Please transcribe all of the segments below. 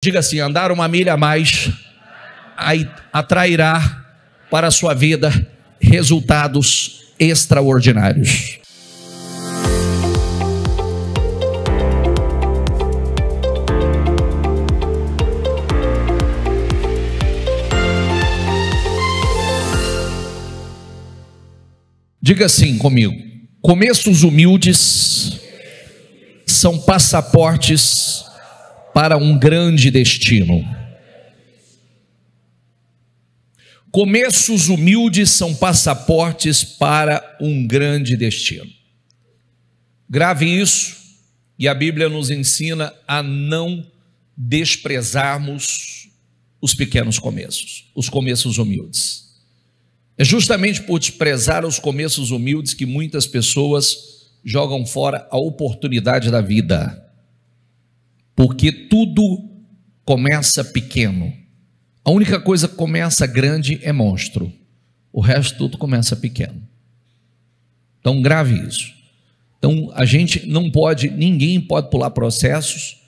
Diga assim: andar uma milha a mais atrairá para a sua vida resultados extraordinários. Diga assim comigo: começos humildes são passaportes para um grande destino. Começos humildes são passaportes para um grande destino. Grave isso, e a Bíblia nos ensina a não desprezarmos os pequenos começos, os começos humildes. É justamente por desprezar os começos humildes que muitas pessoas jogam fora a oportunidade da vida. Porque tudo começa pequeno. A única coisa que começa grande é monstro. O resto tudo começa pequeno. Então grave isso. Então a gente não pode, ninguém pode pular processos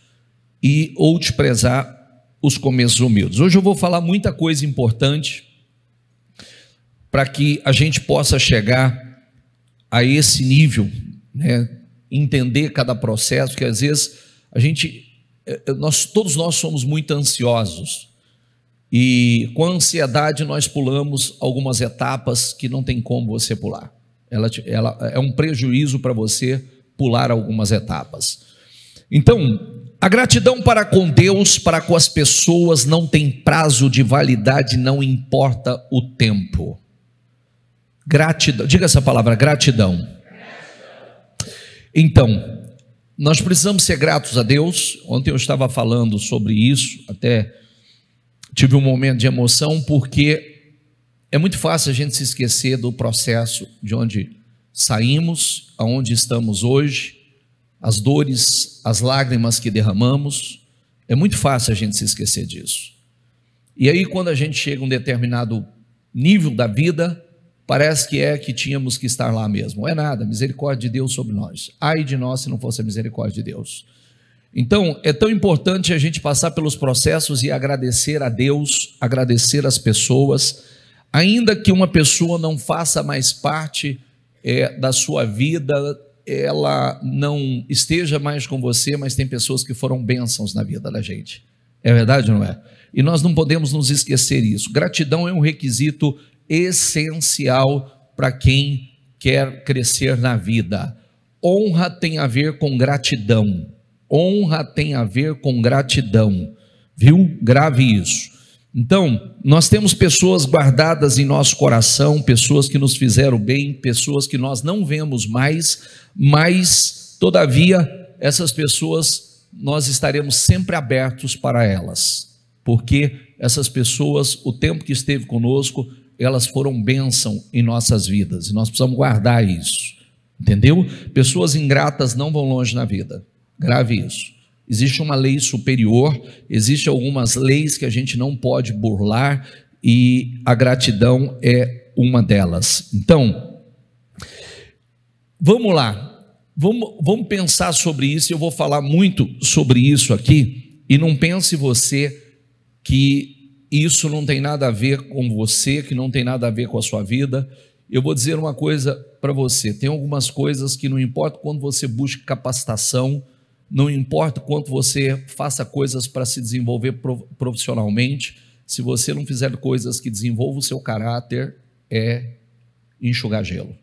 ou desprezar os começos humildes. Hoje eu vou falar muita coisa importante para que a gente possa chegar a esse nível, né? Entender cada processo, que às vezes todos nós somos muito ansiosos, e com a ansiedade nós pulamos algumas etapas que não tem como você pular. Ela é um prejuízo para você pular algumas etapas. Então, a gratidão para com Deus, para com as pessoas, não tem prazo de validade, não importa o tempo. Gratidão, diga essa palavra: gratidão. Então, nós precisamos ser gratos a Deus. Ontem eu estava falando sobre isso, até tive um momento de emoção, porque é muito fácil a gente se esquecer do processo de onde saímos, aonde estamos hoje, as dores, as lágrimas que derramamos. É muito fácil a gente se esquecer disso. E aí, quando a gente chega a um determinado nível da vida, parece que tínhamos que estar lá mesmo. Não é nada, misericórdia de Deus sobre nós. Ai de nós se não fosse a misericórdia de Deus. Então, é tão importante a gente passar pelos processos e agradecer a Deus, agradecer as pessoas, ainda que uma pessoa não faça mais parte da sua vida, ela não esteja mais com você, mas tem pessoas que foram bênçãos na vida da gente. É verdade ou não é? E nós não podemos nos esquecer disso. Gratidão é um requisito essencial para quem quer crescer na vida. Honra tem a ver com gratidão. Honra tem a ver com gratidão, viu? Grave isso. Então, nós temos pessoas guardadas em nosso coração, pessoas que nos fizeram bem, pessoas que nós não vemos mais, mas, todavia, essas pessoas, nós estaremos sempre abertos para elas, porque essas pessoas, o tempo que esteve conosco, elas foram bênção em nossas vidas, e nós precisamos guardar isso, entendeu? Pessoas ingratas não vão longe na vida. Grave isso. Existe uma lei superior, existem algumas leis que a gente não pode burlar, e a gratidão é uma delas. Então, vamos lá, vamos pensar sobre isso. Eu vou falar muito sobre isso aqui, e não pense você que isso não tem nada a ver com você, que não tem nada a ver com a sua vida. Eu vou dizer uma coisa para você: tem algumas coisas que não importa quando você busca capacitação, não importa quanto você faça coisas para se desenvolver profissionalmente, se você não fizer coisas que desenvolvam o seu caráter, é enxugar gelo.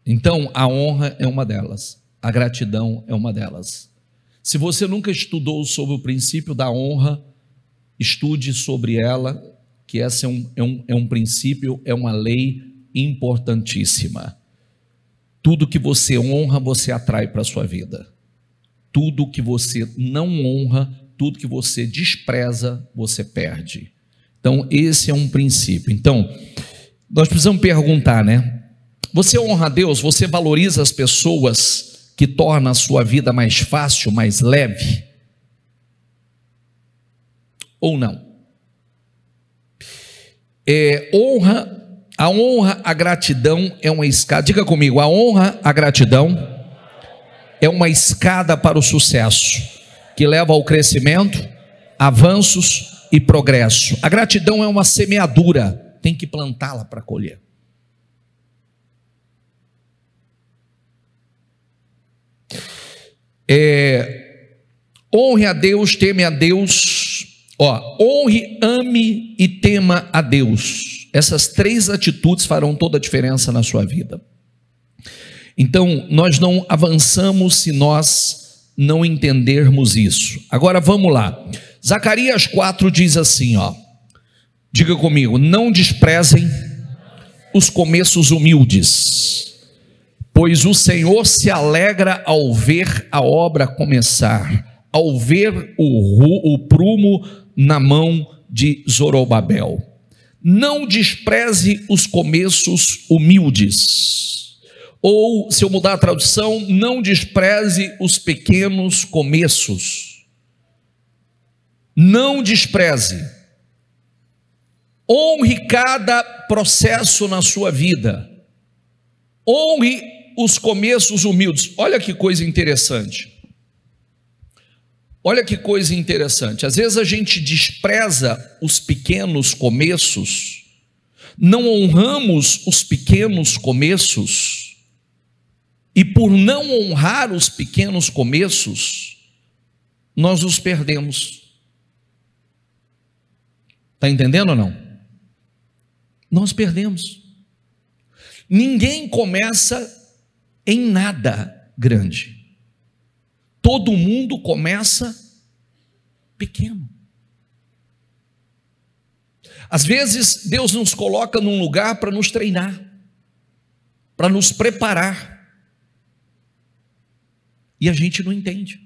Então, a honra é uma delas, a gratidão é uma delas. Se você nunca estudou sobre o princípio da honra, estude sobre ela, que essa é um princípio, é uma lei importantíssima. Tudo que você honra, você atrai para a sua vida. Tudo que você não honra, tudo que você despreza, você perde. Então, esse é um princípio. Então, nós precisamos perguntar, né? Você honra a Deus? Você valoriza as pessoas que tornam a sua vida mais fácil, mais leve? Ou não? A honra, a gratidão é uma escada. Diga comigo: a honra, a gratidão é uma escada para o sucesso, que leva ao crescimento, avanços e progresso. A gratidão é uma semeadura, tem que plantá-la para colher. Honre a Deus, teme a Deus. Honre, ame e tema a Deus. Essas três atitudes farão toda a diferença na sua vida. Então, nós não avançamos se nós não entendermos isso. Agora vamos lá. Zacarias 4 diz assim, diga comigo: não desprezem os começos humildes, pois o Senhor se alegra ao ver a obra começar, ao ver o prumo na mão de Zorobabel. Não despreze os começos humildes. Ou, se eu mudar a tradução, não despreze os pequenos começos. Não despreze. Honre cada processo na sua vida. Honre os começos humildes. Olha que coisa interessante. Olha que coisa interessante. Às vezes a gente despreza os pequenos começos, não honramos os pequenos começos, e por não honrar os pequenos começos, nós os perdemos. Está entendendo ou não? Nós perdemos. Ninguém começa em nada grande. Todo mundo começa pequeno. Às vezes Deus nos coloca num lugar para nos treinar, para nos preparar, e a gente não entende.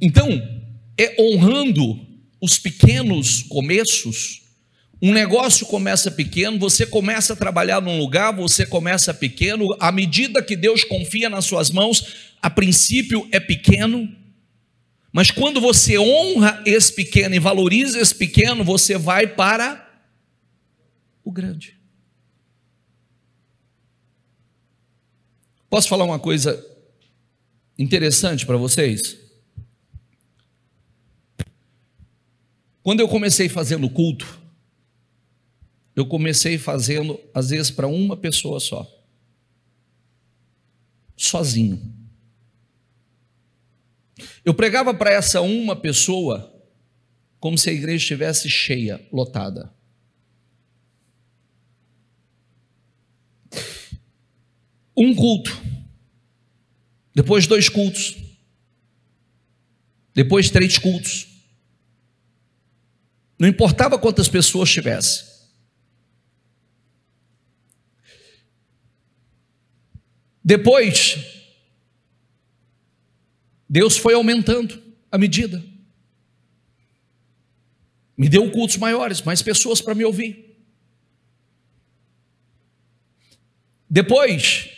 Então, é honrando os pequenos começos. Um negócio começa pequeno, você começa a trabalhar num lugar, você começa pequeno, à medida que Deus confia nas suas mãos, a princípio é pequeno, mas quando você honra esse pequeno e valoriza esse pequeno, você vai para o grande. Posso falar uma coisa interessante para vocês? Quando eu comecei fazendo culto, eu comecei fazendo, às vezes, para uma pessoa só, sozinho. Eu pregava para essa uma pessoa como se a igreja estivesse cheia, lotada. Um culto, depois 2 cultos, depois 3 cultos. Não importava quantas pessoas tivesse. Depois, Deus foi aumentando a medida. Me deu cultos maiores, mais pessoas para me ouvir. Depois,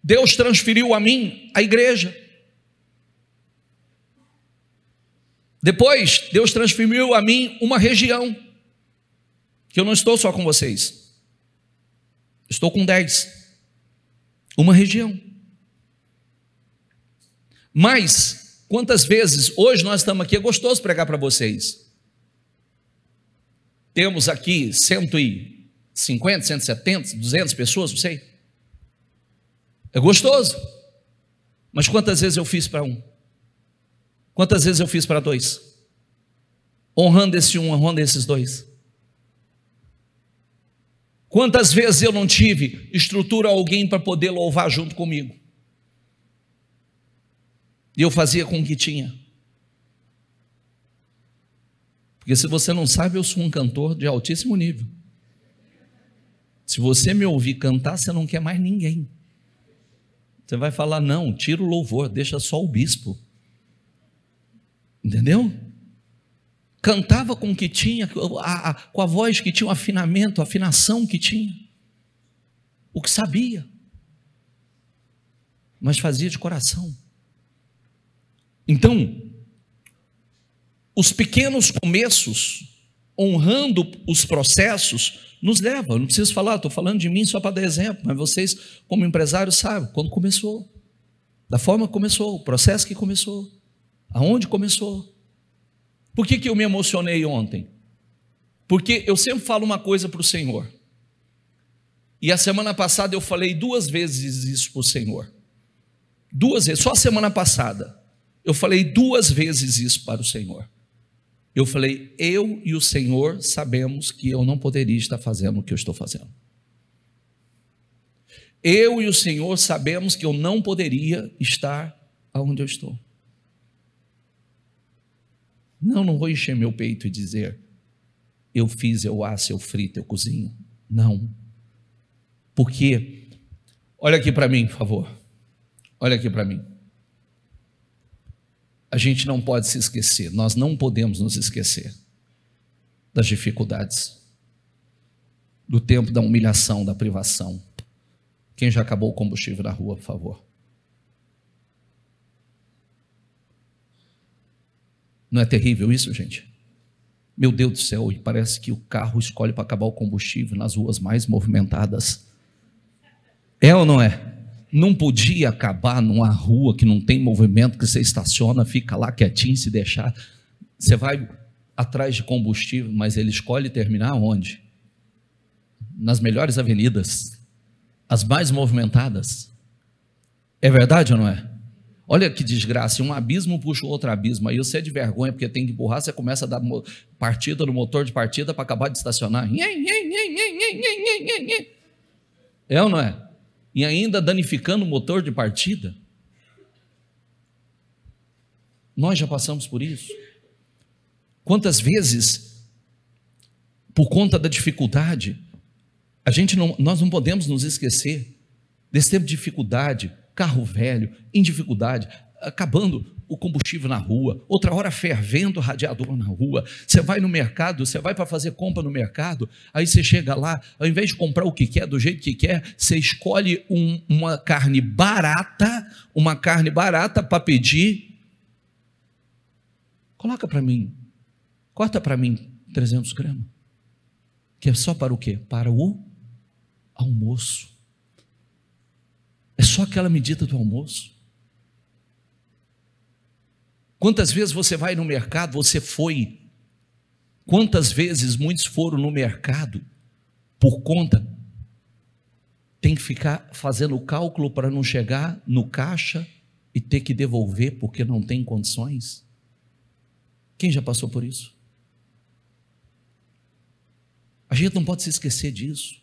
Deus transferiu a mim a igreja. Depois, Deus transferiu a mim uma região, que eu não estou só com vocês, estou com 10. Uma região. Mas, quantas vezes, hoje nós estamos aqui, é gostoso pregar para vocês. Temos aqui 150, 170, 200 pessoas, não sei. É gostoso. Mas quantas vezes eu fiz para um? Quantas vezes eu fiz para 2? Honrando esse um, honrando esses 2. Quantas vezes eu não tive estrutura alguém para poder louvar junto comigo? E eu fazia com o que tinha. Porque se você não sabe, eu sou um cantor de altíssimo nível. Se você me ouvir cantar, você não quer mais ninguém. Você vai falar, não, tira o louvor, deixa só o bispo. Entendeu? Cantava com o que tinha, com a voz que tinha, o afinamento, a afinação que tinha, o que sabia, mas fazia de coração. Então, os pequenos começos, honrando os processos, nos levam. Eu não preciso falar, estou falando de mim só para dar exemplo, mas vocês, como empresários, sabem, quando começou. Da forma que começou, o processo que começou, aonde começou. Por que eu me emocionei ontem? Porque eu sempre falo uma coisa para o Senhor. E a semana passada eu falei 2 vezes isso para o Senhor. 2 vezes, só a semana passada. Eu falei 2 vezes isso para o Senhor. Eu falei, eu e o Senhor sabemos que eu não poderia estar fazendo o que eu estou fazendo. Eu e o Senhor sabemos que eu não poderia estar onde eu estou. Não vou encher meu peito e dizer, eu fiz, eu asso, eu frito, eu cozinho. Não. Porque, olha aqui para mim, por favor. Olha aqui para mim. A gente não pode se esquecer, nós não podemos nos esquecer das dificuldades, do tempo da humilhação, da privação. Quem já acabou o combustível na rua, por favor? Não é terrível isso, gente? Meu Deus do céu, e parece que o carro escolhe para acabar o combustível nas ruas mais movimentadas. É ou não é? Não podia acabar numa rua que não tem movimento, que você estaciona, fica lá quietinho, se deixar. Você vai atrás de combustível, mas ele escolhe terminar onde? Nas melhores avenidas, as mais movimentadas. É verdade ou não é? Olha que desgraça, um abismo puxa o outro abismo, aí você é de vergonha, porque tem que empurrar, você começa a dar partida no motor de partida para acabar de estacionar. É ou não é? E ainda danificando o motor de partida. Nós já passamos por isso. Quantas vezes, por conta da dificuldade, nós não podemos nos esquecer desse tempo de dificuldade, carro velho, em dificuldade, acabando o combustível na rua, outra hora fervendo o radiador na rua. Você vai no mercado, você vai para fazer compra no mercado, aí você chega lá, ao invés de comprar o que quer, do jeito que quer, você escolhe uma carne barata para pedir. Coloca para mim, corta para mim 300 gramas, que é só para o quê? Para o almoço. É só aquela medida do almoço. Quantas vezes você vai no mercado, você foi? Quantas vezes muitos foram no mercado por conta? Tem que ficar fazendo o cálculo para não chegar no caixa e ter que devolver porque não tem condições? Quem já passou por isso? A gente não pode se esquecer disso.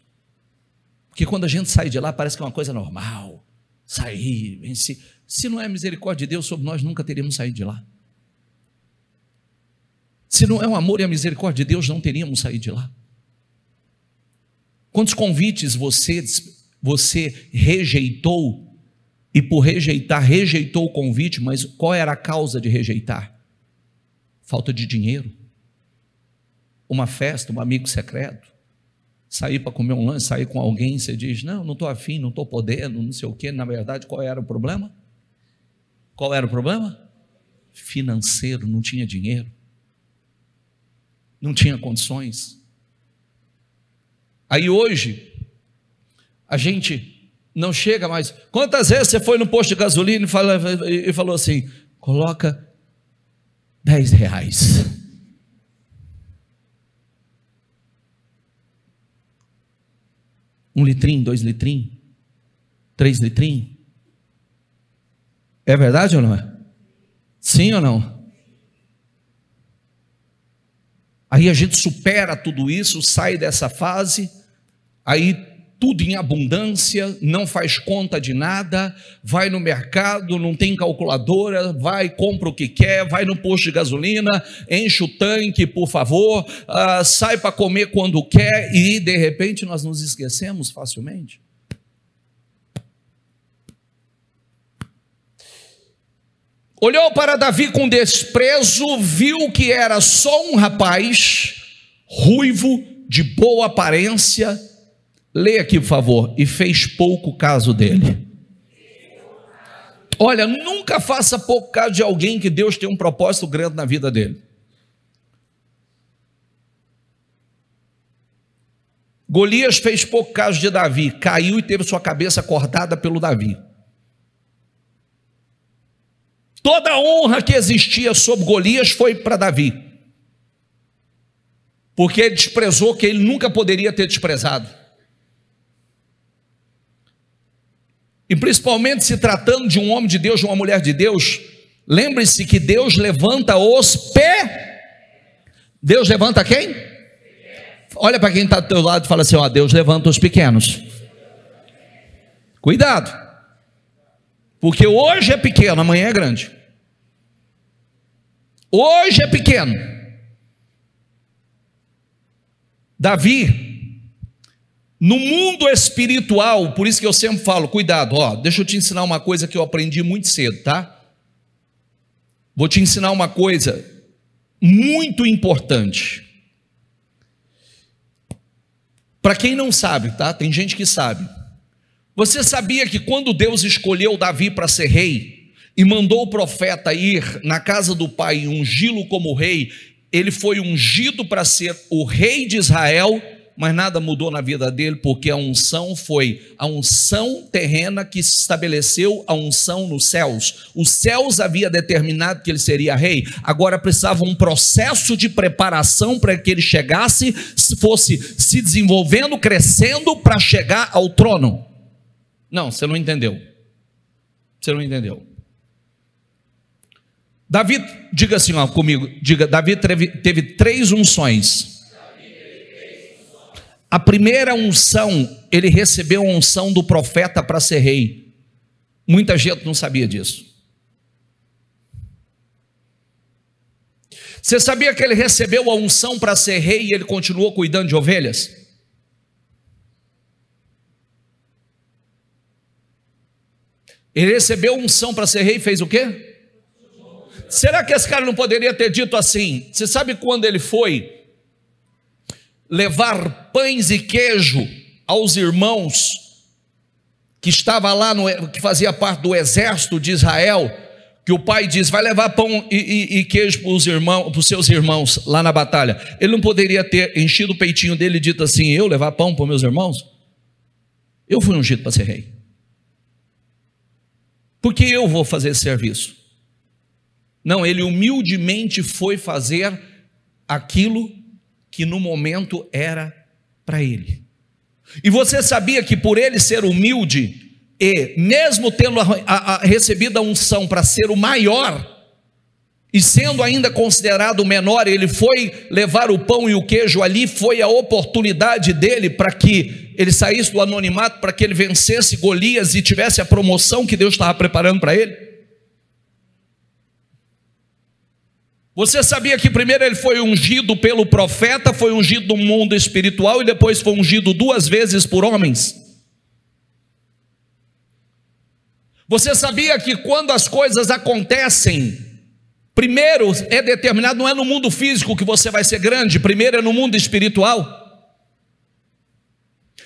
Porque quando a gente sai de lá parece que é uma coisa normal. Sair, vencer. Se não é a misericórdia de Deus sobre nós, nunca teríamos saído de lá. Se não é o amor e a misericórdia de Deus, não teríamos saído de lá. Quantos convites você rejeitou, e por rejeitar, rejeitou o convite, mas qual era a causa de rejeitar? Falta de dinheiro, uma festa, um amigo secreto, sair para comer um lanche, sair com alguém, você diz, não estou afim, não estou podendo, não sei o quê. Na verdade, qual era o problema? Qual era o problema? Financeiro, não tinha dinheiro, não tinha condições. Aí hoje, a gente não chega mais. Quantas vezes você foi no posto de gasolina e falou assim, coloca R$10. 1 litrinho, 2 litrinhos, 3 litrinhos. É verdade ou não é? Sim ou não? Aí a gente supera tudo isso, sai dessa fase, aí tudo em abundância, não faz conta de nada, vai no mercado, não tem calculadora, vai, compra o que quer, vai no posto de gasolina, enche o tanque, por favor, sai para comer quando quer, e de repente nós nos esquecemos facilmente. Olhou para Davi com desprezo, viu que era só um rapaz, ruivo, de boa aparência. Leia aqui, por favor. E fez pouco caso dele. Olha, nunca faça pouco caso de alguém que Deus tem um propósito grande na vida dele. Golias fez pouco caso de Davi, caiu e teve sua cabeça cortada pelo Davi. Toda a honra que existia sobre Golias foi para Davi, porque ele desprezou que ele nunca poderia ter desprezado. E principalmente se tratando de um homem de Deus, de uma mulher de Deus, lembre-se que Deus levanta Deus levanta quem? Olha para quem está do teu lado e fala assim: ó, Deus levanta os pequenos. Cuidado, porque hoje é pequeno, amanhã é grande. Hoje é pequeno. Davi, no mundo espiritual, por isso que eu sempre falo, cuidado, ó, deixa eu te ensinar uma coisa que eu aprendi muito cedo, tá? Vou te ensinar uma coisa muito importante. Para quem não sabe, tá? Tem gente que sabe. Você sabia que quando Deus escolheu Davi para ser rei e mandou o profeta ir na casa do pai e ungí-lo como rei, ele foi ungido para ser o rei de Israel, mas nada mudou na vida dele, porque a unção foi a unção terrena que se estabeleceu a unção nos céus. Os céus havia determinado que ele seria rei, agora precisava um processo de preparação para que ele chegasse, fosse se desenvolvendo, crescendo para chegar ao trono. Não, você não entendeu. Você não entendeu. Davi, diga assim ó, comigo, diga, Davi teve 3 unções. A primeira unção, ele recebeu a unção do profeta para ser rei. Muita gente não sabia disso. Você sabia que ele recebeu a unção para ser rei e ele continuou cuidando de ovelhas? Ele recebeu a unção para ser rei e fez o quê? Será que esse cara não poderia ter dito assim? Você sabe quando ele foi levar pães e queijo aos irmãos que estava lá, que fazia parte do exército de Israel, que o pai diz, vai levar pão e queijo para os seus irmãos lá na batalha. Ele não poderia ter enchido o peitinho dele e dito assim: eu levar pão para os meus irmãos? Eu fui ungido para ser rei, porque eu vou fazer esse serviço. Não, ele humildemente foi fazer aquilo que no momento era para ele. E você sabia que por ele ser humilde, e mesmo tendo recebido a unção para ser o maior, e sendo ainda considerado o menor, ele foi levar o pão e o queijo ali, foi a oportunidade dele para que ele saísse do anonimato, para que ele vencesse Golias e tivesse a promoção que Deus estava preparando para ele? Você sabia que primeiro ele foi ungido pelo profeta, foi ungido no mundo espiritual e depois foi ungido 2 vezes por homens? Você sabia que quando as coisas acontecem, primeiro é determinado, não é no mundo físico que você vai ser grande, primeiro é no mundo espiritual.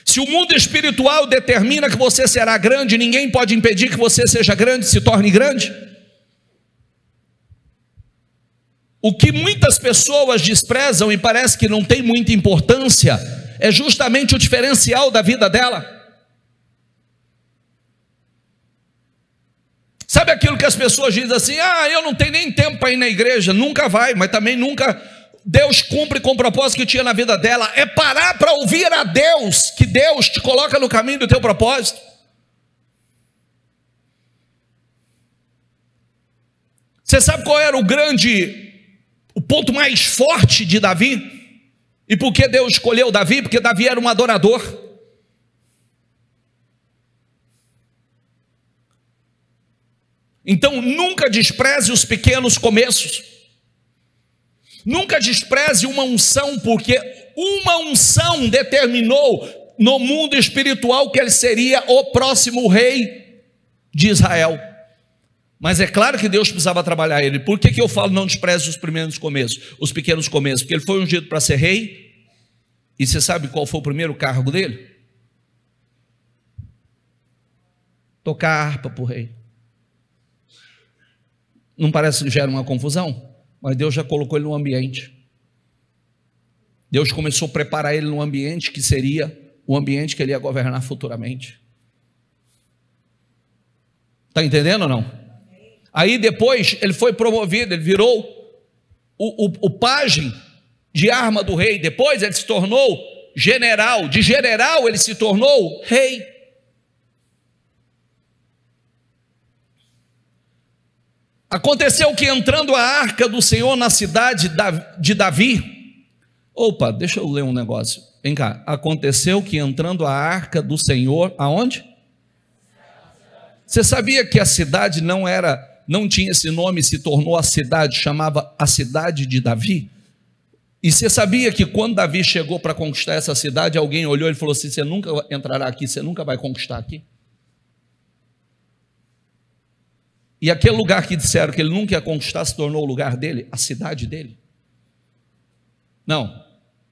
Se o mundo espiritual determina que você será grande, ninguém pode impedir que você seja grande, se torne grande. O que muitas pessoas desprezam e parece que não tem muita importância, é justamente o diferencial da vida dela. Sabe aquilo que as pessoas dizem assim: ah, eu não tenho nem tempo para ir na igreja? Nunca vai, mas também nunca Deus cumpre com o propósito que tinha na vida dela. É parar para ouvir a Deus, que Deus te coloca no caminho do teu propósito. Você sabe qual era o ponto mais forte de Davi? E por que Deus escolheu Davi? Porque Davi era um adorador. Então nunca despreze os pequenos começos. Nunca despreze uma unção, porque uma unção determinou no mundo espiritual que ele seria o próximo rei de Israel. Mas é claro que Deus precisava trabalhar ele. Por que eu falo não despreze os primeiros começos, os pequenos começos? Porque ele foi ungido para ser rei. E você sabe qual foi o primeiro cargo dele? Tocar a harpa para o rei. Não parece que gera uma confusão? Mas Deus já colocou ele no ambiente. Deus começou a preparar ele num ambiente que seria o ambiente que ele ia governar futuramente. Está entendendo ou não? Aí depois ele foi promovido, ele virou o pajem de arma do rei. Depois ele se tornou general, de general ele se tornou rei. Aconteceu que entrando a arca do Senhor na cidade de Davi, opa, deixa eu ler um negócio, vem cá, aconteceu que entrando a arca do Senhor, aonde? Você sabia que a cidade não tinha esse nome, se tornou a cidade, chamava a cidade de Davi? E você sabia que quando Davi chegou para conquistar essa cidade, alguém olhou e falou assim: você nunca entrará aqui, você nunca vai conquistar aqui? E aquele lugar que disseram que ele nunca ia conquistar se tornou o lugar dele, a cidade dele. Não,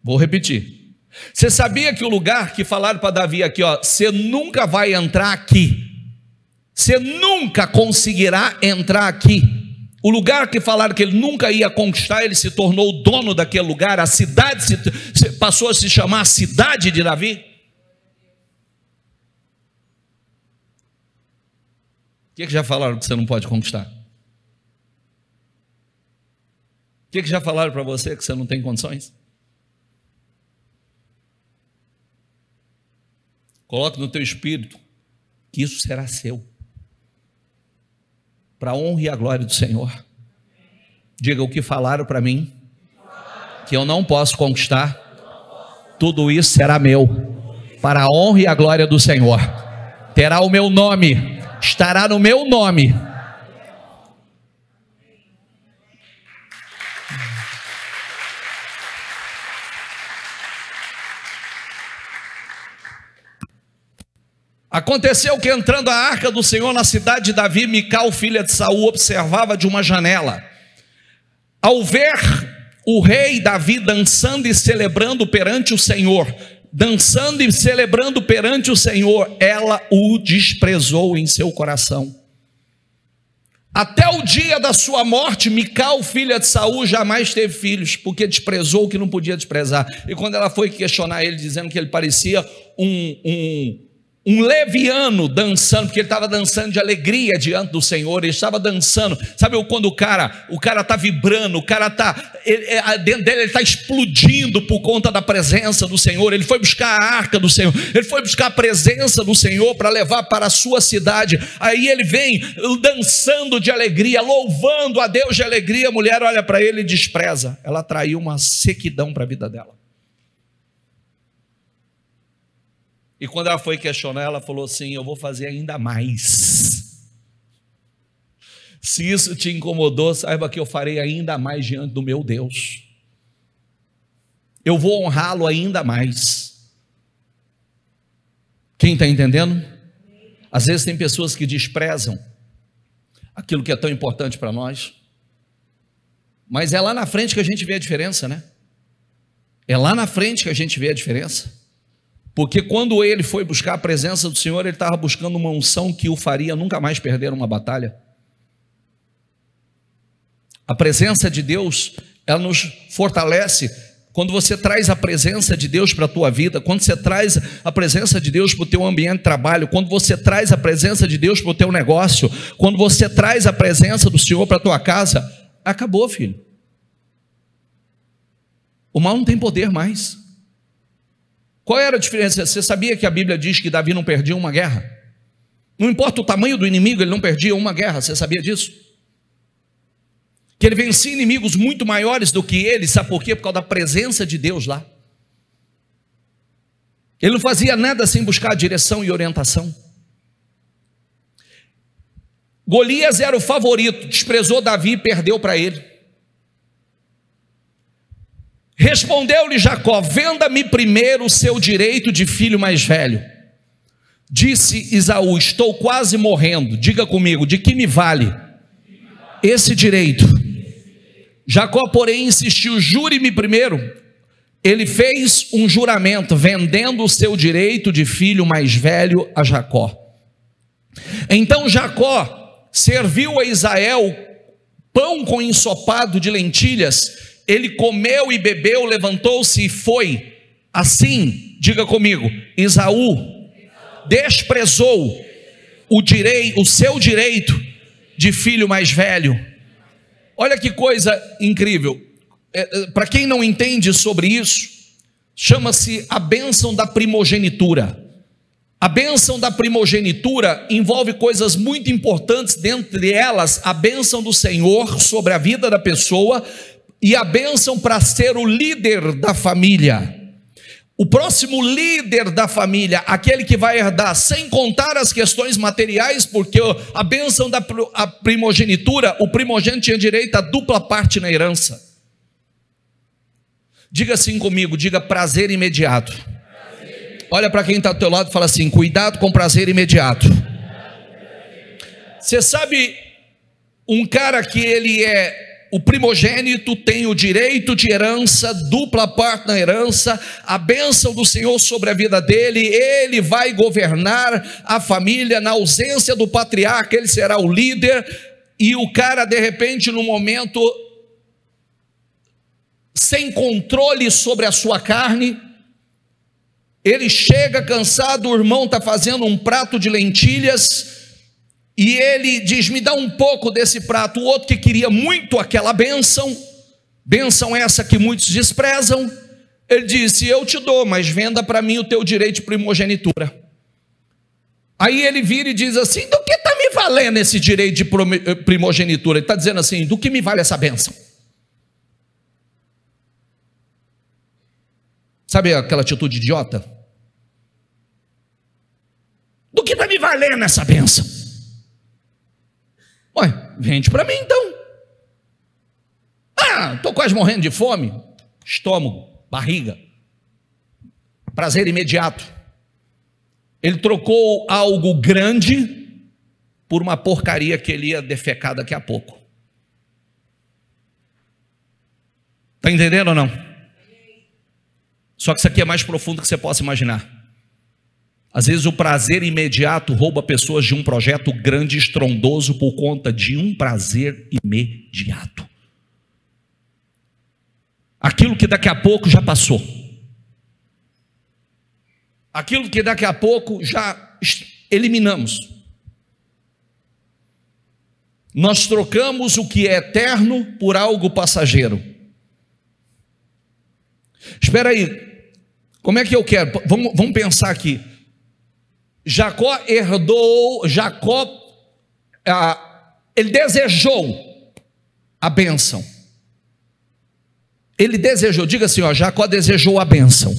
vou repetir. Você sabia que o lugar que falaram para Davi aqui, ó, você nunca vai entrar aqui, você nunca conseguirá entrar aqui. O lugar que falaram que ele nunca ia conquistar, ele se tornou o dono daquele lugar, a cidade passou a se chamar a cidade de Davi. O que já falaram que você não pode conquistar? O que já falaram para você que você não tem condições? Coloque no teu espírito que isso será seu, para a honra e a glória do Senhor. Diga: o que falaram para mim que eu não posso conquistar, tudo isso será meu, para a honra e a glória do Senhor. Terá o meu nome, estará no meu nome. Aconteceu que entrando a arca do Senhor na cidade de Davi, Mical, filha de Saul, observava de uma janela. Ao ver o rei Davi dançando e celebrando perante o Senhor, ela o desprezou em seu coração. Até o dia da sua morte, Mical, filha de Saul, jamais teve filhos, porque desprezou o que não podia desprezar. E quando ela foi questionar ele, dizendo que ele parecia um leviano dançando, porque ele estava dançando de alegria diante do Senhor, ele estava dançando, sabe quando o cara está vibrando, o cara está, dentro dele ele está explodindo por conta da presença do Senhor. Ele foi buscar a arca do Senhor, ele foi buscar a presença do Senhor para levar para a sua cidade. Aí ele vem dançando de alegria, louvando a Deus de alegria. A mulher olha para ele e despreza. Ela traiu uma sequidão para a vida dela. E quando ela foi questionar, ela falou assim: eu vou fazer ainda mais. Se isso te incomodou, saiba que eu farei ainda mais diante do meu Deus. Eu vou honrá-lo ainda mais. Quem está entendendo? Às vezes tem pessoas que desprezam aquilo que é tão importante para nós, mas é lá na frente que a gente vê a diferença, né? É lá na frente que a gente vê a diferença. Porque quando ele foi buscar a presença do Senhor, ele estava buscando uma unção que o faria nunca mais perder uma batalha. A presença de Deus, ela nos fortalece. Quando você traz a presença de Deus para a tua vida, quando você traz a presença de Deus para o teu ambiente de trabalho, quando você traz a presença de Deus para o teu negócio, quando você traz a presença do Senhor para a tua casa, acabou, filho. O mal não tem poder mais. Qual era a diferença? Você sabia que a Bíblia diz que Davi não perdia uma guerra? Não importa o tamanho do inimigo, ele não perdia uma guerra. Você sabia disso? Que ele vencia inimigos muito maiores do que ele. Sabe por quê? Por causa da presença de Deus lá. Ele não fazia nada sem buscar direção e orientação. Golias era o favorito, desprezou Davi e perdeu para ele. Respondeu-lhe Jacó: venda-me primeiro o seu direito de filho mais velho. Disse Esaú: estou quase morrendo. Diga comigo, de que me vale esse direito? Jacó, porém, insistiu: jure-me primeiro. Ele fez um juramento, vendendo o seu direito de filho mais velho a Jacó. Então Jacó serviu a Israel pão com ensopado de lentilhas. Ele comeu e bebeu, levantou-se e foi. Assim, diga comigo, Esaú desprezou o seu direito de filho mais velho. Olha que coisa incrível. Para quem não entende sobre isso, chama-se a bênção da primogenitura. A bênção da primogenitura envolve coisas muito importantes, dentre elas a bênção do Senhor sobre a vida da pessoa e a bênção para ser o líder da família. O próximo líder da família, aquele que vai herdar, sem contar as questões materiais, porque a bênção da primogenitura, o primogênito tinha direito a dupla parte na herança. Diga assim comigo, diga prazer imediato. Olha para quem está do teu lado e fala assim, cuidado com prazer imediato. Você sabe, um cara que ele é o primogênito, tem o direito de herança, dupla parte na herança, a bênção do Senhor sobre a vida dele, ele vai governar a família, na ausência do patriarca, ele será o líder, e o cara de repente no momento, sem controle sobre a sua carne, ele chega cansado, o irmão está fazendo um prato de lentilhas, e ele diz, me dá um pouco desse prato. O outro que queria muito aquela bênção essa que muitos desprezam, ele disse, eu te dou, mas venda para mim o teu direito de primogenitura. Aí ele vira e diz assim, do que está me valendo esse direito de primogenitura? Ele está dizendo assim, do que me vale essa bênção? Sabe aquela atitude idiota? Do que está me valendo essa bênção? Ué, vende para mim então. Ah, estou quase morrendo de fome. Estômago, barriga. Prazer imediato. Ele trocou algo grande por uma porcaria que ele ia defecar daqui a pouco. Está entendendo ou não? Só que isso aqui é mais profundo do que você possa imaginar. Às vezes o prazer imediato rouba pessoas de um projeto grande e estrondoso por conta de um prazer imediato. Aquilo que daqui a pouco já passou. Aquilo que daqui a pouco já eliminamos. Nós trocamos o que é eterno por algo passageiro. Espera aí. Como é que eu quero? Vamos pensar aqui. Jacó herdou, ele desejou a bênção. Ele desejou, diga assim, ó, Jacó desejou a bênção.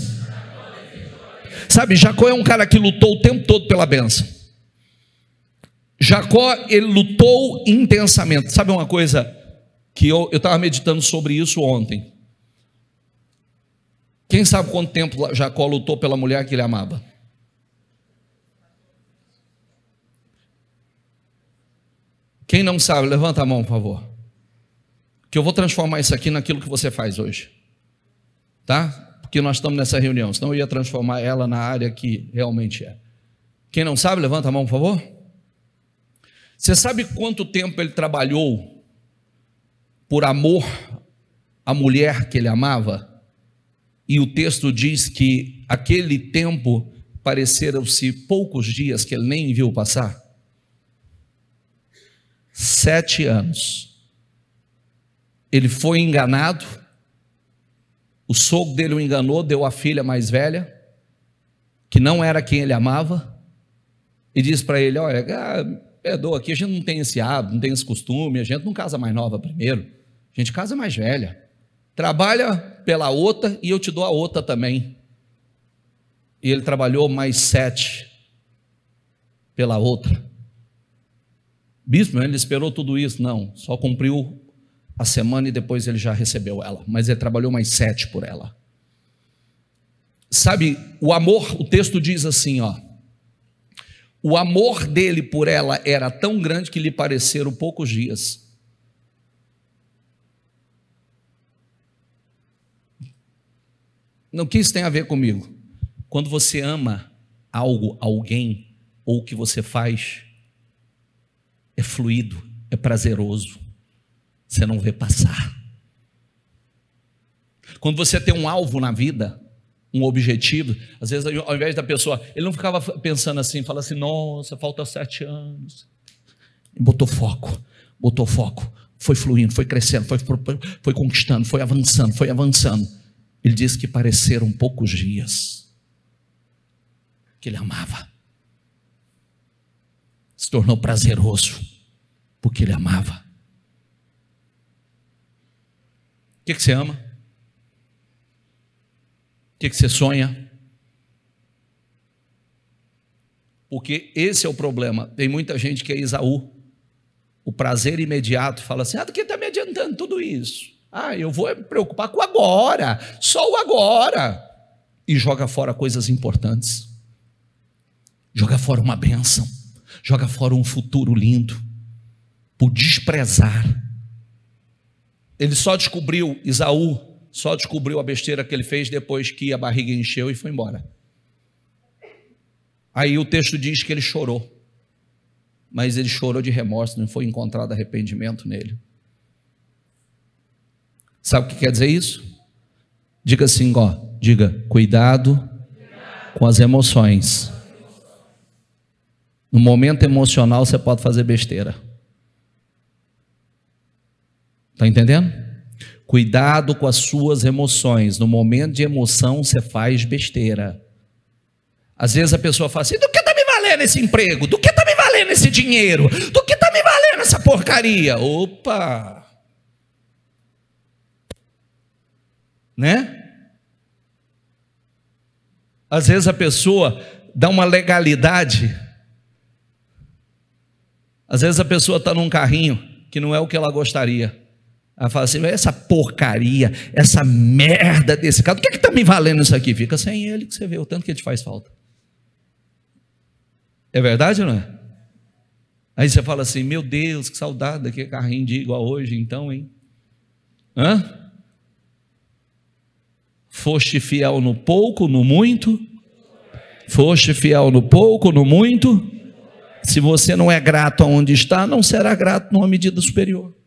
Sabe, Jacó é um cara que lutou o tempo todo pela bênção. Jacó, ele lutou intensamente. Sabe uma coisa que eu estava meditando sobre isso ontem. Quem sabe quanto tempo Jacó lutou pela mulher que ele amava? Quem não sabe, levanta a mão, por favor. Que eu vou transformar isso aqui naquilo que você faz hoje. Tá? Porque nós estamos nessa reunião, senão eu ia transformar ela na área que realmente é. Quem não sabe, levanta a mão, por favor. Você sabe quanto tempo ele trabalhou por amor à mulher que ele amava? E o texto diz que aquele tempo pareceram-se poucos dias que ele nem viu passar. 7 anos. Ele foi enganado, o sogro dele o enganou, deu a filha mais velha, que não era quem ele amava, e disse para ele, olha, perdoa aqui, a gente não tem esse hábito, não tem esse costume, a gente não casa mais nova primeiro, a gente casa mais velha, trabalha pela outra e eu te dou a outra também. E ele trabalhou mais 7 pela outra. Bispo, ele esperou tudo isso? Não, só cumpriu a semana e depois ele já recebeu ela, mas ele trabalhou mais 7 por ela. Sabe, o amor, o texto diz assim, ó, o amor dele por ela era tão grande que lhe pareceram poucos dias. Não, o que isso tem a ver comigo? Quando você ama algo, alguém, ou o que você faz, é fluido, é prazeroso, você não vê passar. Quando você tem um alvo na vida, um objetivo, às vezes ao invés da pessoa, ele não ficava pensando assim, fala assim, nossa, falta 7 anos, e botou foco, botou foco, foi fluindo, foi crescendo, foi conquistando, foi avançando. Ele disse que pareceram poucos dias que ele amava. Se tornou prazeroso, porque ele amava. O que você ama? O que você sonha? Porque esse é o problema. Tem muita gente que é Esaú. O prazer imediato fala assim: do que está me adiantando tudo isso? Eu vou me preocupar com o agora, só o agora. E joga fora coisas importantes. Joga fora uma bênção. Joga fora um futuro lindo. Por desprezar. Ele só descobriu, Esaú, só descobriu a besteira que ele fez depois que a barriga encheu e foi embora. Aí o texto diz que ele chorou. Mas ele chorou de remorso, não foi encontrado arrependimento nele. Sabe o que quer dizer isso? Diga assim, diga, cuidado com as emoções. No momento emocional você pode fazer besteira. Está entendendo? Cuidado com as suas emoções. No momento de emoção você faz besteira. Às vezes a pessoa fala assim: do que está me valendo esse emprego? Do que está me valendo esse dinheiro? Do que está me valendo essa porcaria? Opa! Né? Às vezes a pessoa dá uma legalidade. Às vezes a pessoa está num carrinho que não é o que ela gostaria. Ela fala assim: essa porcaria, essa merda desse carro, do que está me valendo isso aqui? Fica sem ele que você vê o tanto que ele te faz falta. É verdade ou não é? Aí você fala assim: meu Deus, que saudade daquele carrinho de igual hoje então, hein? Foste fiel no pouco, no muito? Foste fiel no pouco, no muito? Se você não é grato aonde está, não será grato numa medida superior.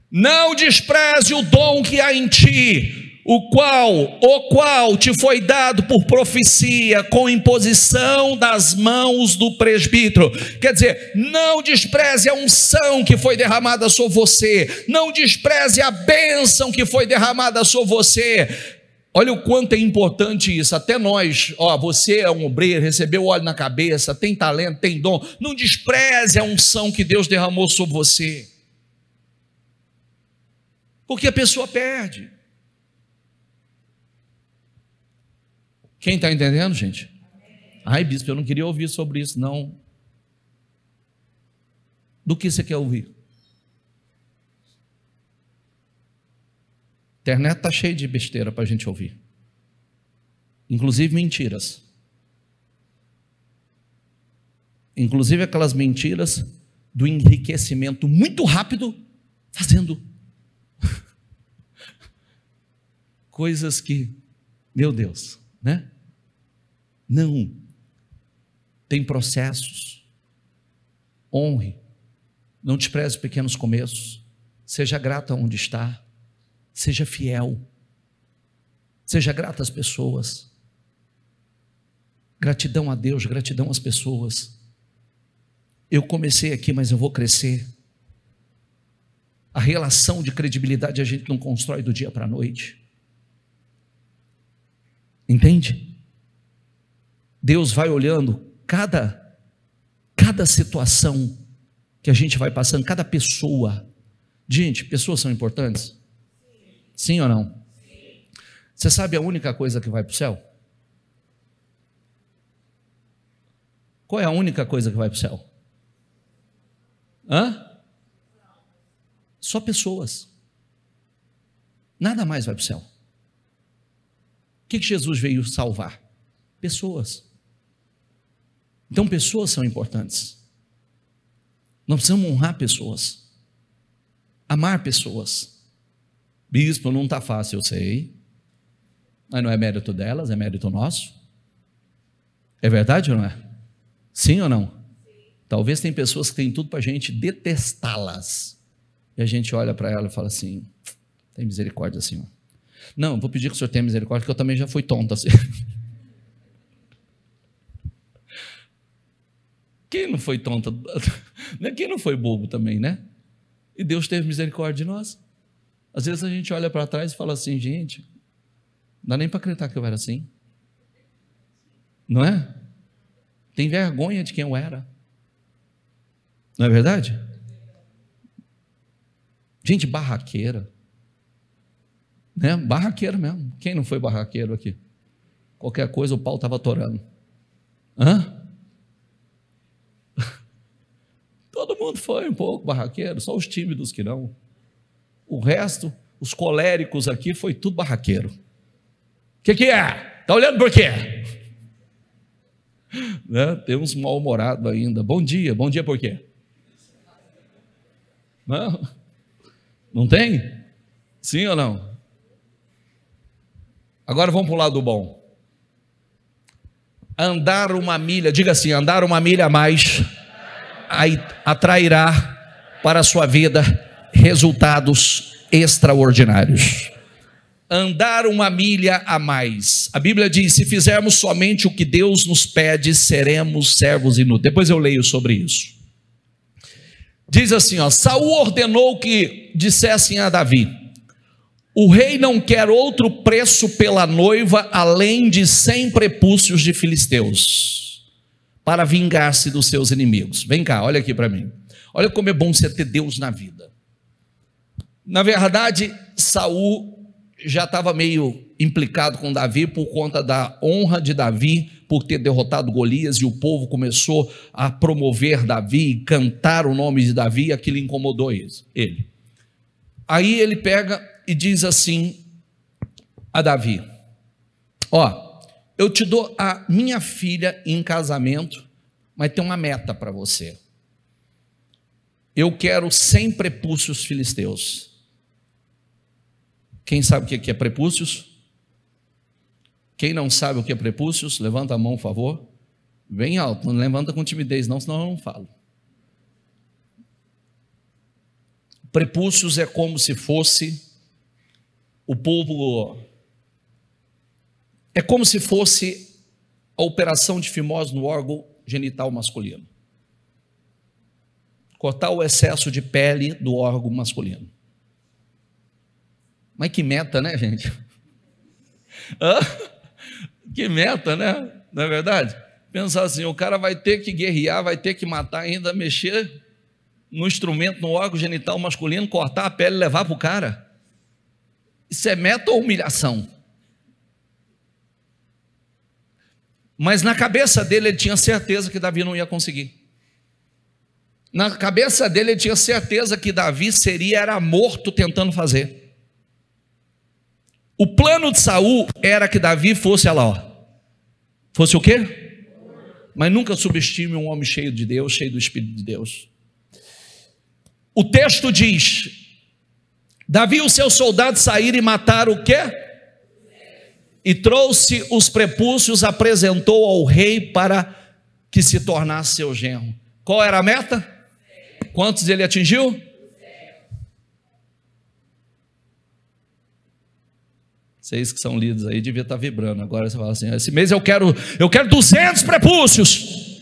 Não despreze o dom que há em ti, o qual te foi dado por profecia, com imposição das mãos do presbítero. Quer dizer, não despreze a unção que foi derramada sobre você, não despreze a bênção que foi derramada sobre você. Olha o quanto é importante isso. Até nós, você é um obreiro, recebeu óleo na cabeça, tem talento, tem dom, não despreze a unção que Deus derramou sobre você, porque a pessoa perde. Quem está entendendo, gente? Ai, bispo, eu não queria ouvir sobre isso, não. Do que você quer ouvir? A internet está cheia de besteira para a gente ouvir, inclusive mentiras, inclusive aquelas mentiras do enriquecimento muito rápido, fazendo coisas que, meu Deus, né? Não, tem processos. Honre, não despreze pequenos começos, seja grato aonde está, seja fiel, seja grato às pessoas. Gratidão a Deus, gratidão às pessoas. Eu comecei aqui, mas eu vou crescer. A relação de credibilidade a gente não constrói do dia para a noite. Entende? Deus vai olhando cada situação que a gente vai passando, cada pessoa. Gente, pessoas são importantes? Sim ou não? Você sabe a única coisa que vai para o céu? Qual é a única coisa que vai para o céu? Só pessoas. Nada mais vai para o céu. O que Jesus veio salvar? Pessoas. Então pessoas são importantes. Nós precisamos honrar pessoas, amar pessoas. Bispo, não está fácil, eu sei, mas não é mérito delas, é mérito nosso. É verdade ou não é? Sim ou não? Talvez tem pessoas que têm tudo para a gente detestá-las, e a gente olha para ela e fala assim: tem misericórdia, Senhor. Não, vou pedir que o Senhor tenha misericórdia, porque eu também já fui tonto assim. O Quem não foi tonto? Quem não foi bobo também, né? E Deus teve misericórdia de nós. Às vezes a gente olha para trás e fala assim, gente, não dá nem para acreditar que eu era assim. Não é? Tem vergonha de quem eu era. Não é verdade? Gente barraqueira. Né? Barraqueiro mesmo. Quem não foi barraqueiro aqui? Qualquer coisa o pau estava atorando. Hã? Todo mundo foi um pouco barraqueiro, só os tímidos que não. O resto, os coléricos aqui, foi tudo barraqueiro. O que é? Está olhando por quê? Né? Tem uns mal-humorados ainda. Bom dia por quê? Não? Não tem? Sim ou não? Agora vamos para o lado bom. Andar uma milha, diga assim, andar uma milha a mais atrairá para a sua vida resultados extraordinários. Andar uma milha a mais. A Bíblia diz, se fizermos somente o que Deus nos pede, seremos servos inúteis. Depois eu leio sobre isso. Diz assim, ó, Saul ordenou que dissessem a Davi, o rei não quer outro preço pela noiva, além de 100 prepúcios de filisteus, para vingar-se dos seus inimigos. Vem cá, olha aqui para mim. Olha como é bom você ter Deus na vida. Na verdade, Saul já estava meio implicado com Davi por conta da honra de Davi por ter derrotado Golias, e o povo começou a promover Davi e cantar o nome de Davi, e aquilo incomodou ele. Aí ele pega e diz assim a Davi, ó, eu te dou a minha filha em casamento, mas tem uma meta para você. Eu quero 100 prepúcios filisteus. Quem sabe o que é prepúcios? Quem não sabe o que é prepúcios, levanta a mão, por favor. Bem alto, não levanta com timidez não, senão eu não falo. Prepúcios é como se fosse o povo, é como se fosse a operação de fimose no órgão genital masculino. Cortar o excesso de pele do órgão masculino. Mas que meta, né, gente? Que meta, né? Não é verdade? Pensar assim, o cara vai ter que guerrear, vai ter que matar, ainda mexer no instrumento, no órgão genital masculino, cortar a pele e levar para o cara. Isso é meta ou humilhação? Mas na cabeça dele, ele tinha certeza que Davi não ia conseguir. Na cabeça dele, ele tinha certeza que Davi era morto tentando fazer. O plano de Saul era que Davi fosse, olha lá, ó, fosse o quê? Mas nunca subestime um homem cheio de Deus, cheio do Espírito de Deus. O texto diz, Davi e os seus soldados saíram e mataram o quê? E trouxe os prepúcios, apresentou ao rei para que se tornasse seu genro. Qual era a meta? Quantos ele atingiu? Vocês que são líderes aí, devia estar vibrando. Agora você fala assim, esse mês eu quero 200 prepúcios.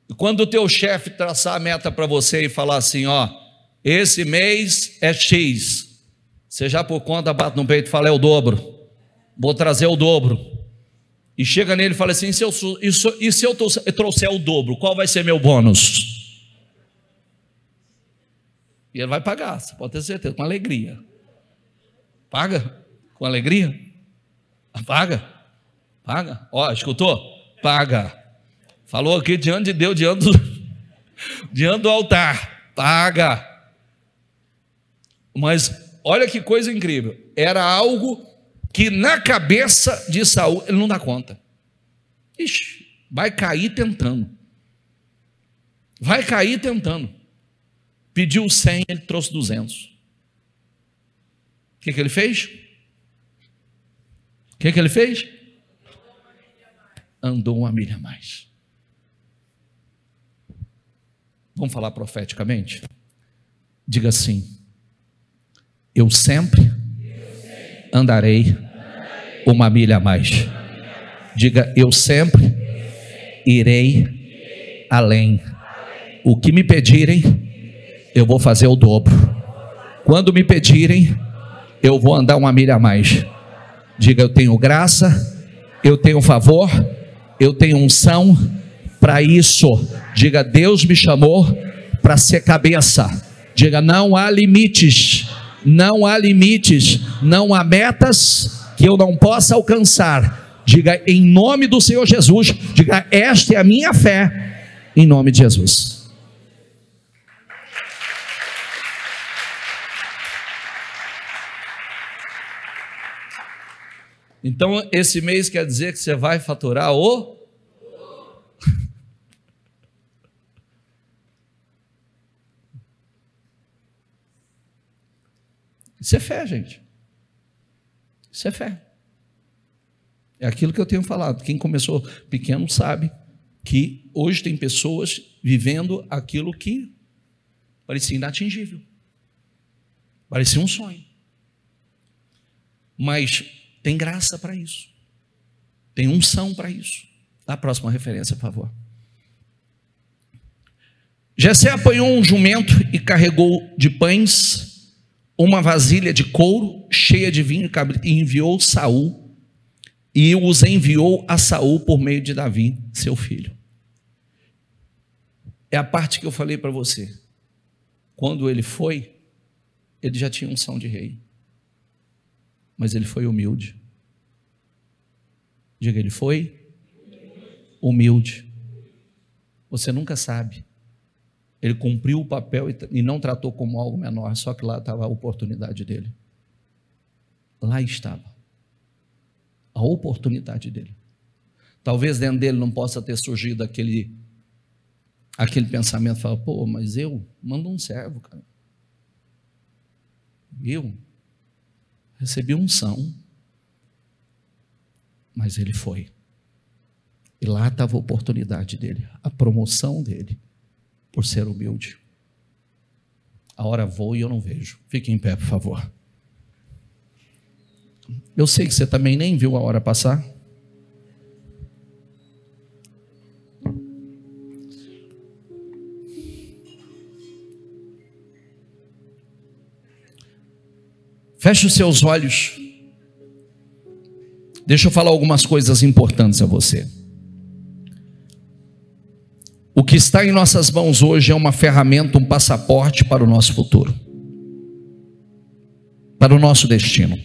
E quando o teu chefe traçar a meta para você e falar assim, ó, esse mês é X, você já por conta bate no peito e fala, é o dobro, vou trazer o dobro. E chega nele e fala assim, e se eu trouxer o dobro, qual vai ser meu bônus? E ele vai pagar, você pode ter certeza, com alegria. Paga? Com alegria? Paga? Paga? Ó, escutou? Paga. Falou aqui diante de Deus, diante do altar. Paga. Mas olha que coisa incrível. Era algo que na cabeça de Saul ele não dá conta. Ixi, vai cair tentando. Vai cair tentando. Pediu 100, ele trouxe 200. O que ele fez? O que ele fez? Andou uma milha a mais. Vamos falar profeticamente? Diga assim, eu sempre andarei uma milha a mais. Diga, eu sempre irei além. O que me pedirem, eu vou fazer o dobro. Quando me pedirem, eu vou andar uma milha a mais. Diga, eu tenho graça, eu tenho favor, eu tenho unção para isso. Diga, Deus me chamou para ser cabeça. Diga, não há limites, não há limites, não há metas que eu não possa alcançar. Diga, em nome do Senhor Jesus. Diga, esta é a minha fé, em nome de Jesus. Então, esse mês quer dizer que você vai faturar o... Isso é fé, gente. Isso é fé. É aquilo que eu tenho falado. Quem começou pequeno sabe que hoje tem pessoas vivendo aquilo que parecia inatingível. Parecia um sonho. Mas tem graça para isso. Tem unção para isso. A próxima referência, por favor. Jessé apanhou um jumento e carregou de pães uma vasilha de couro cheia de vinho e enviou Saul, e os enviou a Saul por meio de Davi, seu filho. É a parte que eu falei para você. Quando ele foi, ele já tinha unção de rei, mas ele foi humilde. Diga, ele foi humilde. Você nunca sabe. Ele cumpriu o papel e não tratou como algo menor, só que lá estava a oportunidade dele. Lá estava a oportunidade dele. Talvez dentro dele não possa ter surgido aquele pensamento, fala, pô, mas eu mando um servo, cara. Eu recebi unção, mas ele foi. E lá estava a oportunidade dele, a promoção dele, por ser humilde. A hora voa e eu não vejo. Fique em pé, por favor. Eu sei que você também nem viu a hora passar. Feche os seus olhos. Deixa eu falar algumas coisas importantes a você. O que está em nossas mãos hoje é uma ferramenta, um passaporte para o nosso futuro, para o nosso destino,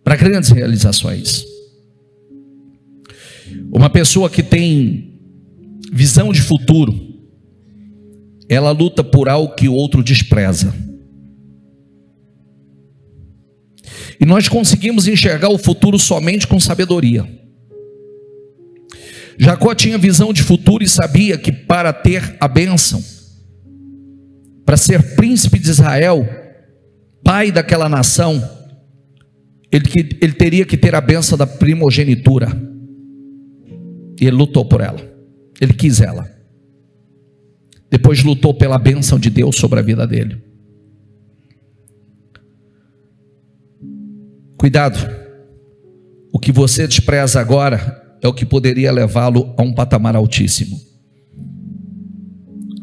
para grandes realizações. Uma pessoa que tem visão de futuro, ela luta por algo que o outro despreza. E nós conseguimos enxergar o futuro somente com sabedoria. Jacó tinha visão de futuro e sabia que para ter a bênção, para ser príncipe de Israel, pai daquela nação, ele teria que ter a bênção da primogenitura. E ele lutou por ela, ele quis ela. Depois lutou pela bênção de Deus sobre a vida dele. Cuidado, o que você despreza agora é o que poderia levá-lo a um patamar altíssimo.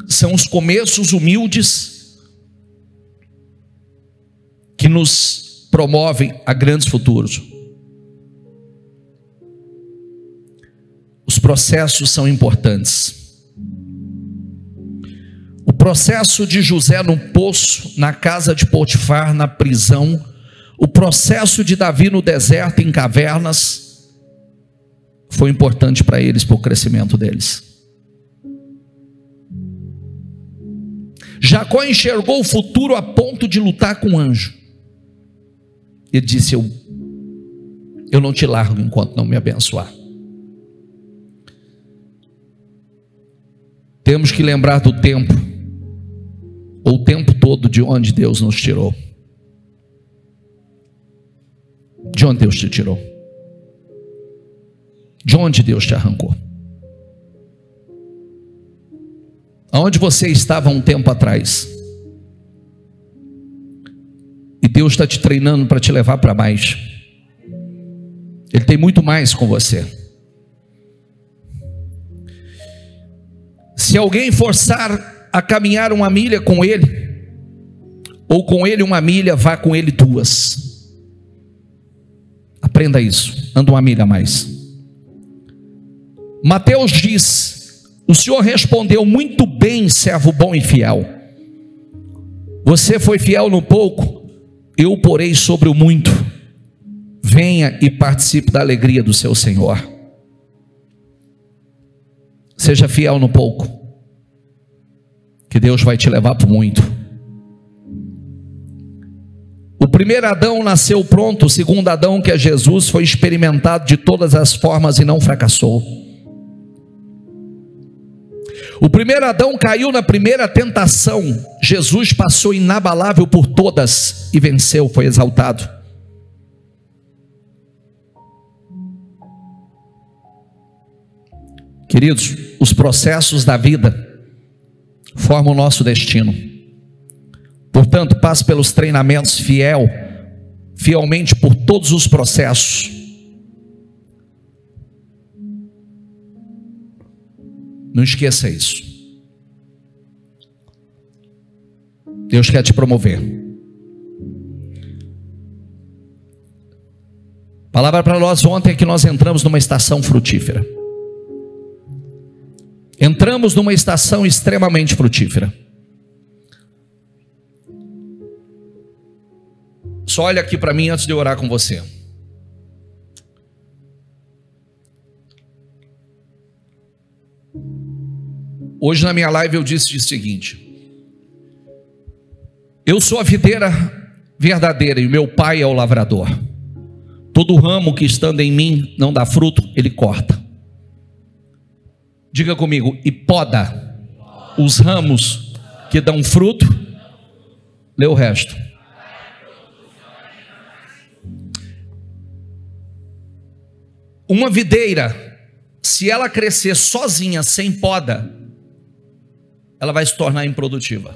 São os começos humildes que nos promovem a grandes futuros. Os processos são importantes. O processo de José no poço, na casa de Potifar, na prisão, o processo de Davi no deserto, em cavernas, foi importante para eles, para o crescimento deles. Jacó enxergou o futuro a ponto de lutar com o anjo. Ele disse, eu não te largo enquanto não me abençoar. Temos que lembrar do tempo, ou o tempo todo, de onde Deus nos tirou. De onde Deus te tirou? De onde Deus te arrancou? Aonde você estava um tempo atrás? E Deus está te treinando para te levar para mais. Ele tem muito mais com você. Se alguém forçar a caminhar 1 milha com ele, ou com ele 1 milha, vá com ele 2. Aprenda isso, anda 1 milha a mais. Mateus diz: o Senhor respondeu: muito bem, servo bom e fiel. Você foi fiel no pouco, eu o porei sobre o muito. Venha e participe da alegria do seu Senhor. Seja fiel no pouco, que Deus vai te levar para o muito. O primeiro Adão nasceu pronto, o segundo Adão, que é Jesus, foi experimentado de todas as formas e não fracassou. O primeiro Adão caiu na primeira tentação, Jesus passou inabalável por todas e venceu, foi exaltado. Queridos, os processos da vida formam o nosso destino. Portanto, passe pelos treinamentos fielmente por todos os processos. Não esqueça isso. Deus quer te promover. A palavra para nós ontem é que nós entramos numa estação frutífera. Entramos numa estação extremamente frutífera. Só olha aqui para mim antes de eu orar com você. Hoje na minha live eu disse o seguinte: eu sou a videira verdadeira e o meu pai é o lavrador. Todo ramo que estando em mim não dá fruto, ele corta. Diga comigo: e poda os ramos que dão fruto. Lê o resto. Uma videira, se ela crescer sozinha, sem poda, ela vai se tornar improdutiva.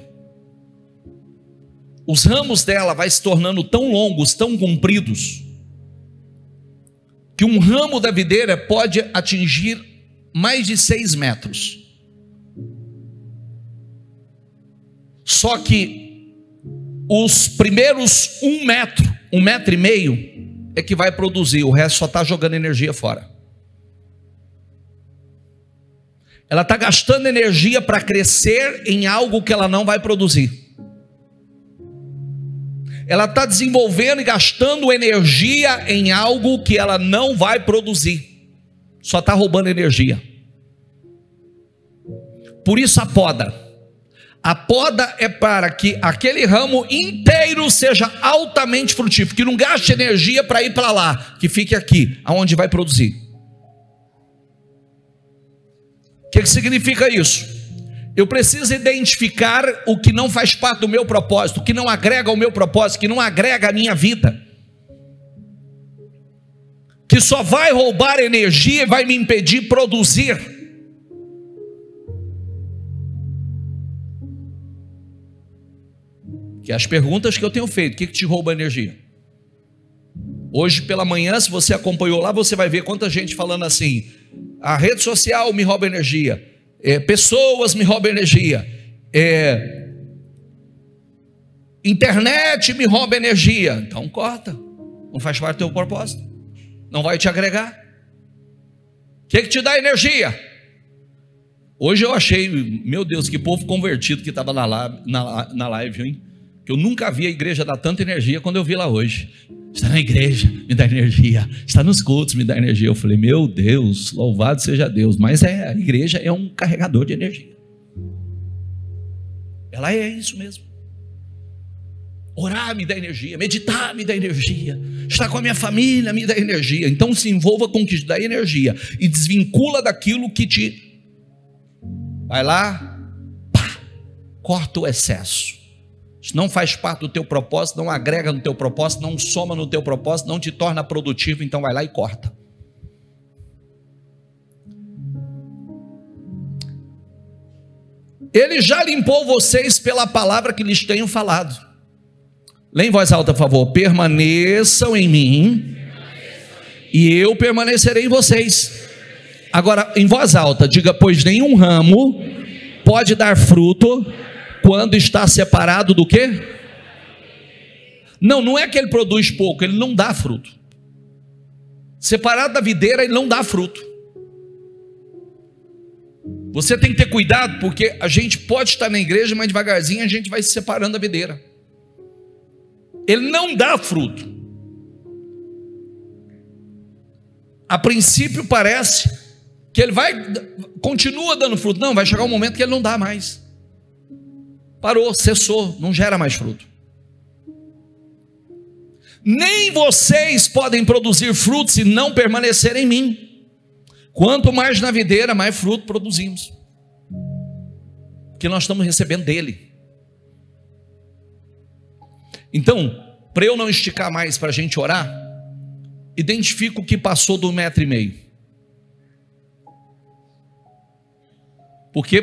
Os ramos dela vai se tornando tão longos, tão compridos, que um ramo da videira pode atingir mais de 6 metros. Só que os primeiros 1 metro, 1,5 metros, é que vai produzir, o resto só está jogando energia fora. Ela está gastando energia para crescer em algo que ela não vai produzir. Ela está desenvolvendo e gastando energia em algo que ela não vai produzir. Só está roubando energia. Por isso a poda. A poda é para que aquele ramo inteiro seja altamente frutífero, que não gaste energia para ir para lá, que fique aqui, aonde vai produzir. O que significa isso? Eu preciso identificar o que não faz parte do meu propósito, o que não agrega ao meu propósito, que não agrega à minha vida, que só vai roubar energia e vai me impedir de produzir. Que as perguntas que eu tenho feito: o que te rouba energia? Hoje pela manhã, se você acompanhou lá, você vai ver quanta gente falando assim: a rede social me rouba energia, pessoas me roubam energia, internet me rouba energia. Então corta, não faz parte do teu propósito, não vai te agregar. O que te dá energia? Hoje eu achei, meu Deus, que povo convertido que estava na live, hein? Que eu nunca vi a igreja dar tanta energia quando eu vi lá hoje. Está na igreja, me dá energia. Está nos cultos, me dá energia. Eu falei: meu Deus, louvado seja Deus. Mas a igreja é um carregador de energia. Ela é isso mesmo. Orar me dá energia, meditar me dá energia, estar com a minha família me dá energia. Então se envolva com o que te dá energia e desvincula daquilo que te... Vai lá, pá, corta o excesso. Isso não faz parte do teu propósito, não agrega no teu propósito, não soma no teu propósito, não te torna produtivo. Então vai lá e corta. Ele já limpou vocês pela palavra que lhes tenho falado. Lê em voz alta, por favor. Permaneçam em mim e eu permanecerei em vocês. Agora, em voz alta, diga: pois nenhum ramo pode dar fruto quando está separado do quê? Não é que ele produz pouco, ele não dá fruto. Separado da videira, ele não dá fruto. Você tem que ter cuidado, porque a gente pode estar na igreja, mas devagarzinho a gente vai se separando da videira. Ele não dá fruto. A princípio parece que ele continua dando fruto. Não, vai chegar um momento que ele não dá mais. Parou, cessou, não gera mais fruto. Nem vocês podem produzir frutos se não permanecerem em mim. Quanto mais na videira, mais fruto produzimos, que nós estamos recebendo dele. Então, para eu não esticar mais para a gente orar, identifica o que passou do 1,5 metro. Porque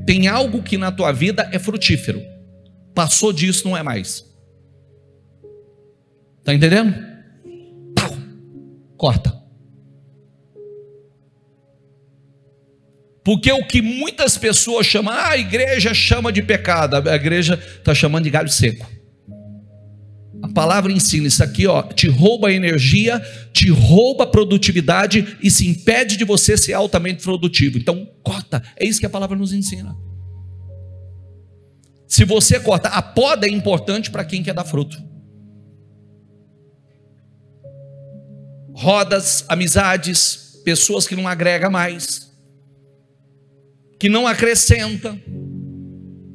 tem algo que na tua vida é frutífero, passou disso, não é mais. Está entendendo? Pau, corta. Porque o que muitas pessoas chamam, a igreja chama de pecado, a igreja está chamando de galho seco. A palavra ensina isso aqui, ó, te rouba a energia, te rouba a produtividade e se impede de você ser altamente produtivo. Então corta, é isso que a palavra nos ensina. Se você corta, a poda é importante para quem quer dar fruto. Rodas, amizades, pessoas que não agregam mais, que não acrescenta,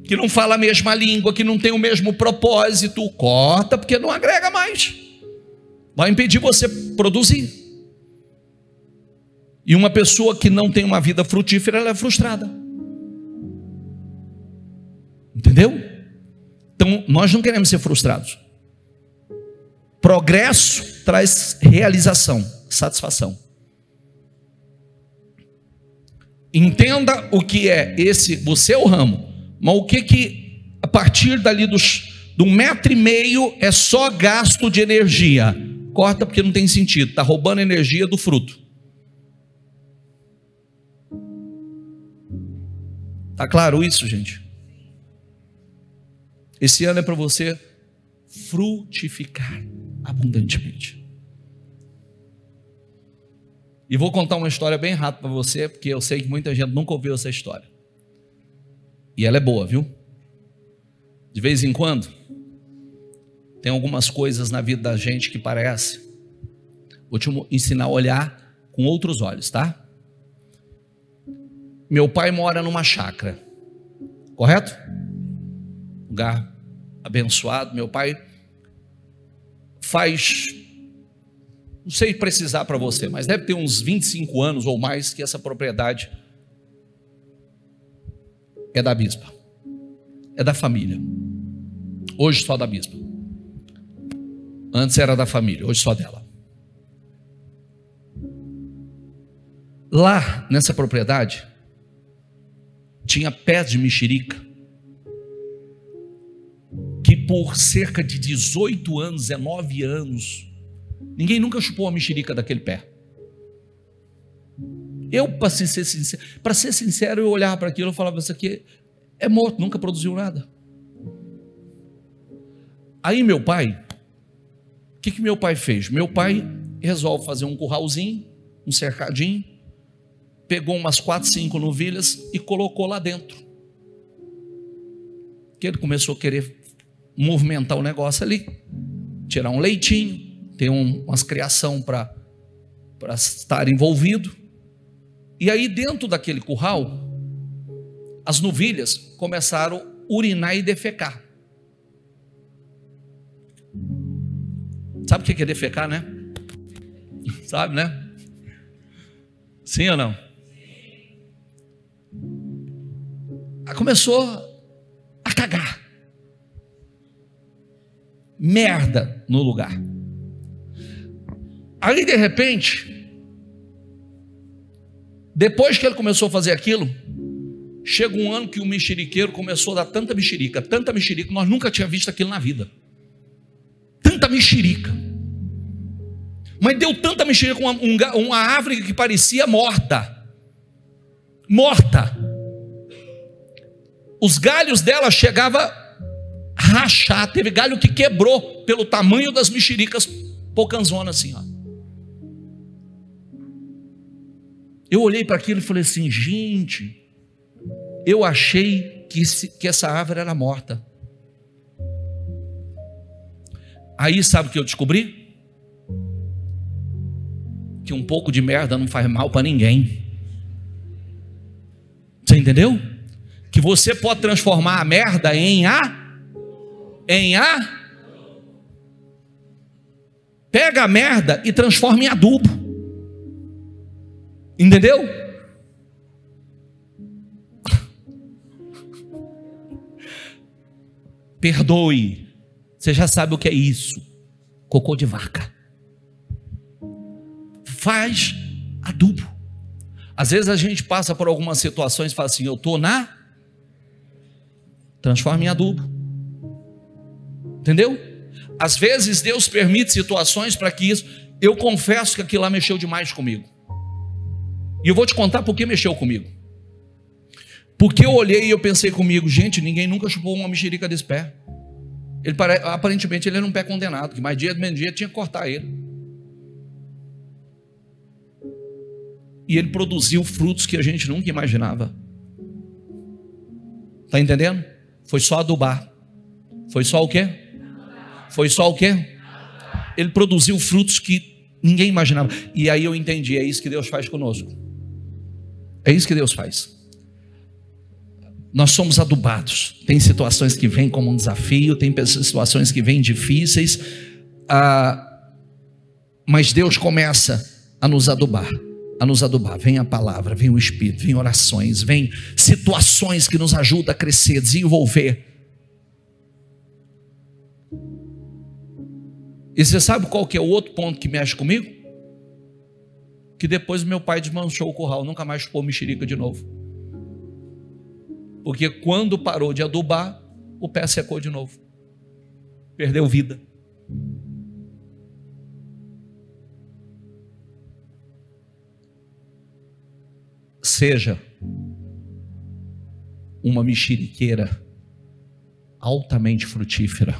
que não fala a mesma língua, que não tem o mesmo propósito, corta, porque não agrega mais, vai impedir você produzir. E uma pessoa que não tem uma vida frutífera, ela é frustrada. Entendeu? Então nós não queremos ser frustrados. Progresso traz realização, satisfação. Entenda o que é esse, você é o ramo, mas o que a partir dali do 1,5 metro é só gasto de energia. Corta porque não tem sentido, está roubando energia do fruto. Está claro isso, gente? Esse ano é para você frutificar abundantemente. E vou contar uma história bem rápida para você, porque eu sei que muita gente nunca ouviu essa história. E ela é boa, viu? De vez em quando, tem algumas coisas na vida da gente que parece. Vou te ensinar a olhar com outros olhos, tá? Meu pai mora numa chácara, correto? Lugar abençoado. Meu pai faz, não sei precisar para você, mas deve ter uns 25 anos ou mais que essa propriedade é da bispa, é da família. Hoje só da bispa. Antes era da família, hoje só dela. Lá nessa propriedade tinha pés de mexerica que por cerca de 18 anos, 19 anos, ninguém nunca chupou a mexerica daquele pé. Eu, para ser sincero, eu olhava para aquilo e falava: isso aqui é morto, nunca produziu nada. Aí meu pai, o que meu pai fez? Meu pai resolve fazer um curralzinho, um cercadinho, pegou umas 4, 5 novilhas e colocou lá dentro. Que ele começou a querer movimentar o negócio ali, tirar um leitinho, ter umas criação para estar envolvido. E aí dentro daquele curral, as novilhas começaram a urinar e defecar. Sabe o que é defecar, né? Sabe, né? Sim ou não? Aí começou a cagar. Merda no lugar. Aí de repente, depois que ele começou a fazer aquilo, chega um ano que o mexeriqueiro começou a dar tanta mexerica, nós nunca tínhamos visto aquilo na vida. Tanta mexerica. Mas deu tanta mexerica com uma árvore que parecia morta. Morta. Os galhos dela chegavam a rachar. Teve galho que quebrou pelo tamanho das mexericas pocanzonas assim, ó. Eu olhei para aquilo e falei assim: gente, eu achei que essa árvore era morta. Aí sabe o que eu descobri? Que um pouco de merda não faz mal para ninguém. Você entendeu? Que você pode transformar a merda pega a merda e transforma em adubo. Entendeu? Perdoe. Você já sabe o que é isso. Cocô de vaca. Faz adubo. Às vezes a gente passa por algumas situações e fala assim: eu estou transforma em adubo. Entendeu? Às vezes Deus permite situações para que isso. Eu confesso que aquilo lá mexeu demais comigo. E eu vou te contar por que mexeu comigo. Porque eu olhei e eu pensei comigo: gente, ninguém nunca chupou uma mexerica desse pé. Aparentemente ele era um pé condenado, que mais dia menos dia tinha que cortar ele. E ele produziu frutos que a gente nunca imaginava. Está entendendo? Foi só adubar. Foi só o quê? Foi só o quê? Ele produziu frutos que ninguém imaginava. E aí eu entendi: é isso que Deus faz conosco. É isso que Deus faz. Nós somos adubados. Tem situações que vêm como um desafio, tem situações que vêm difíceis, mas Deus começa a nos adubar. Vem a palavra, vem o Espírito, vem orações, vem situações que nos ajudam a crescer, desenvolver. E você sabe qual que é o outro ponto que mexe comigo? Que depois meu pai desmanchou o curral, nunca mais chupou mexerica de novo. Porque quando parou de adubar, o pé secou de novo. Perdeu vida. Seja uma mexeriqueira altamente frutífera.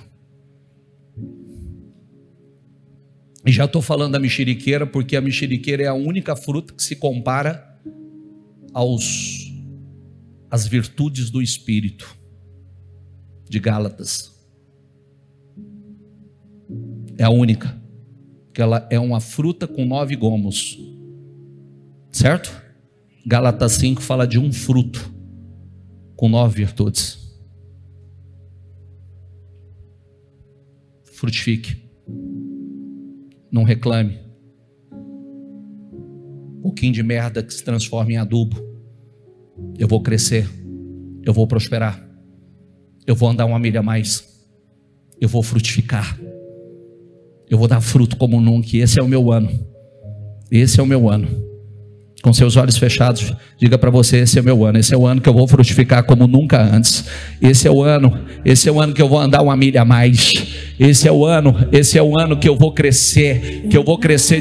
E já estou falando da mexeriqueira porque a mexeriqueira é a única fruta que se compara às virtudes do Espírito, de Gálatas. É a única, que ela é uma fruta com 9 gomos, certo? Gálatas 5 fala de um fruto com 9 virtudes. Frutifique, não reclame. Um pouquinho de merda que se transforma em adubo. Eu vou crescer, eu vou prosperar, eu vou andar uma milha a mais, eu vou frutificar, eu vou dar fruto como nunca. Esse é o meu ano. Esse é o meu ano. Com seus olhos fechados, diga para você: esse é o meu ano. Esse é o ano que eu vou frutificar como nunca antes. Esse é o ano que eu vou andar uma milha a mais. Esse é o ano que eu vou crescer,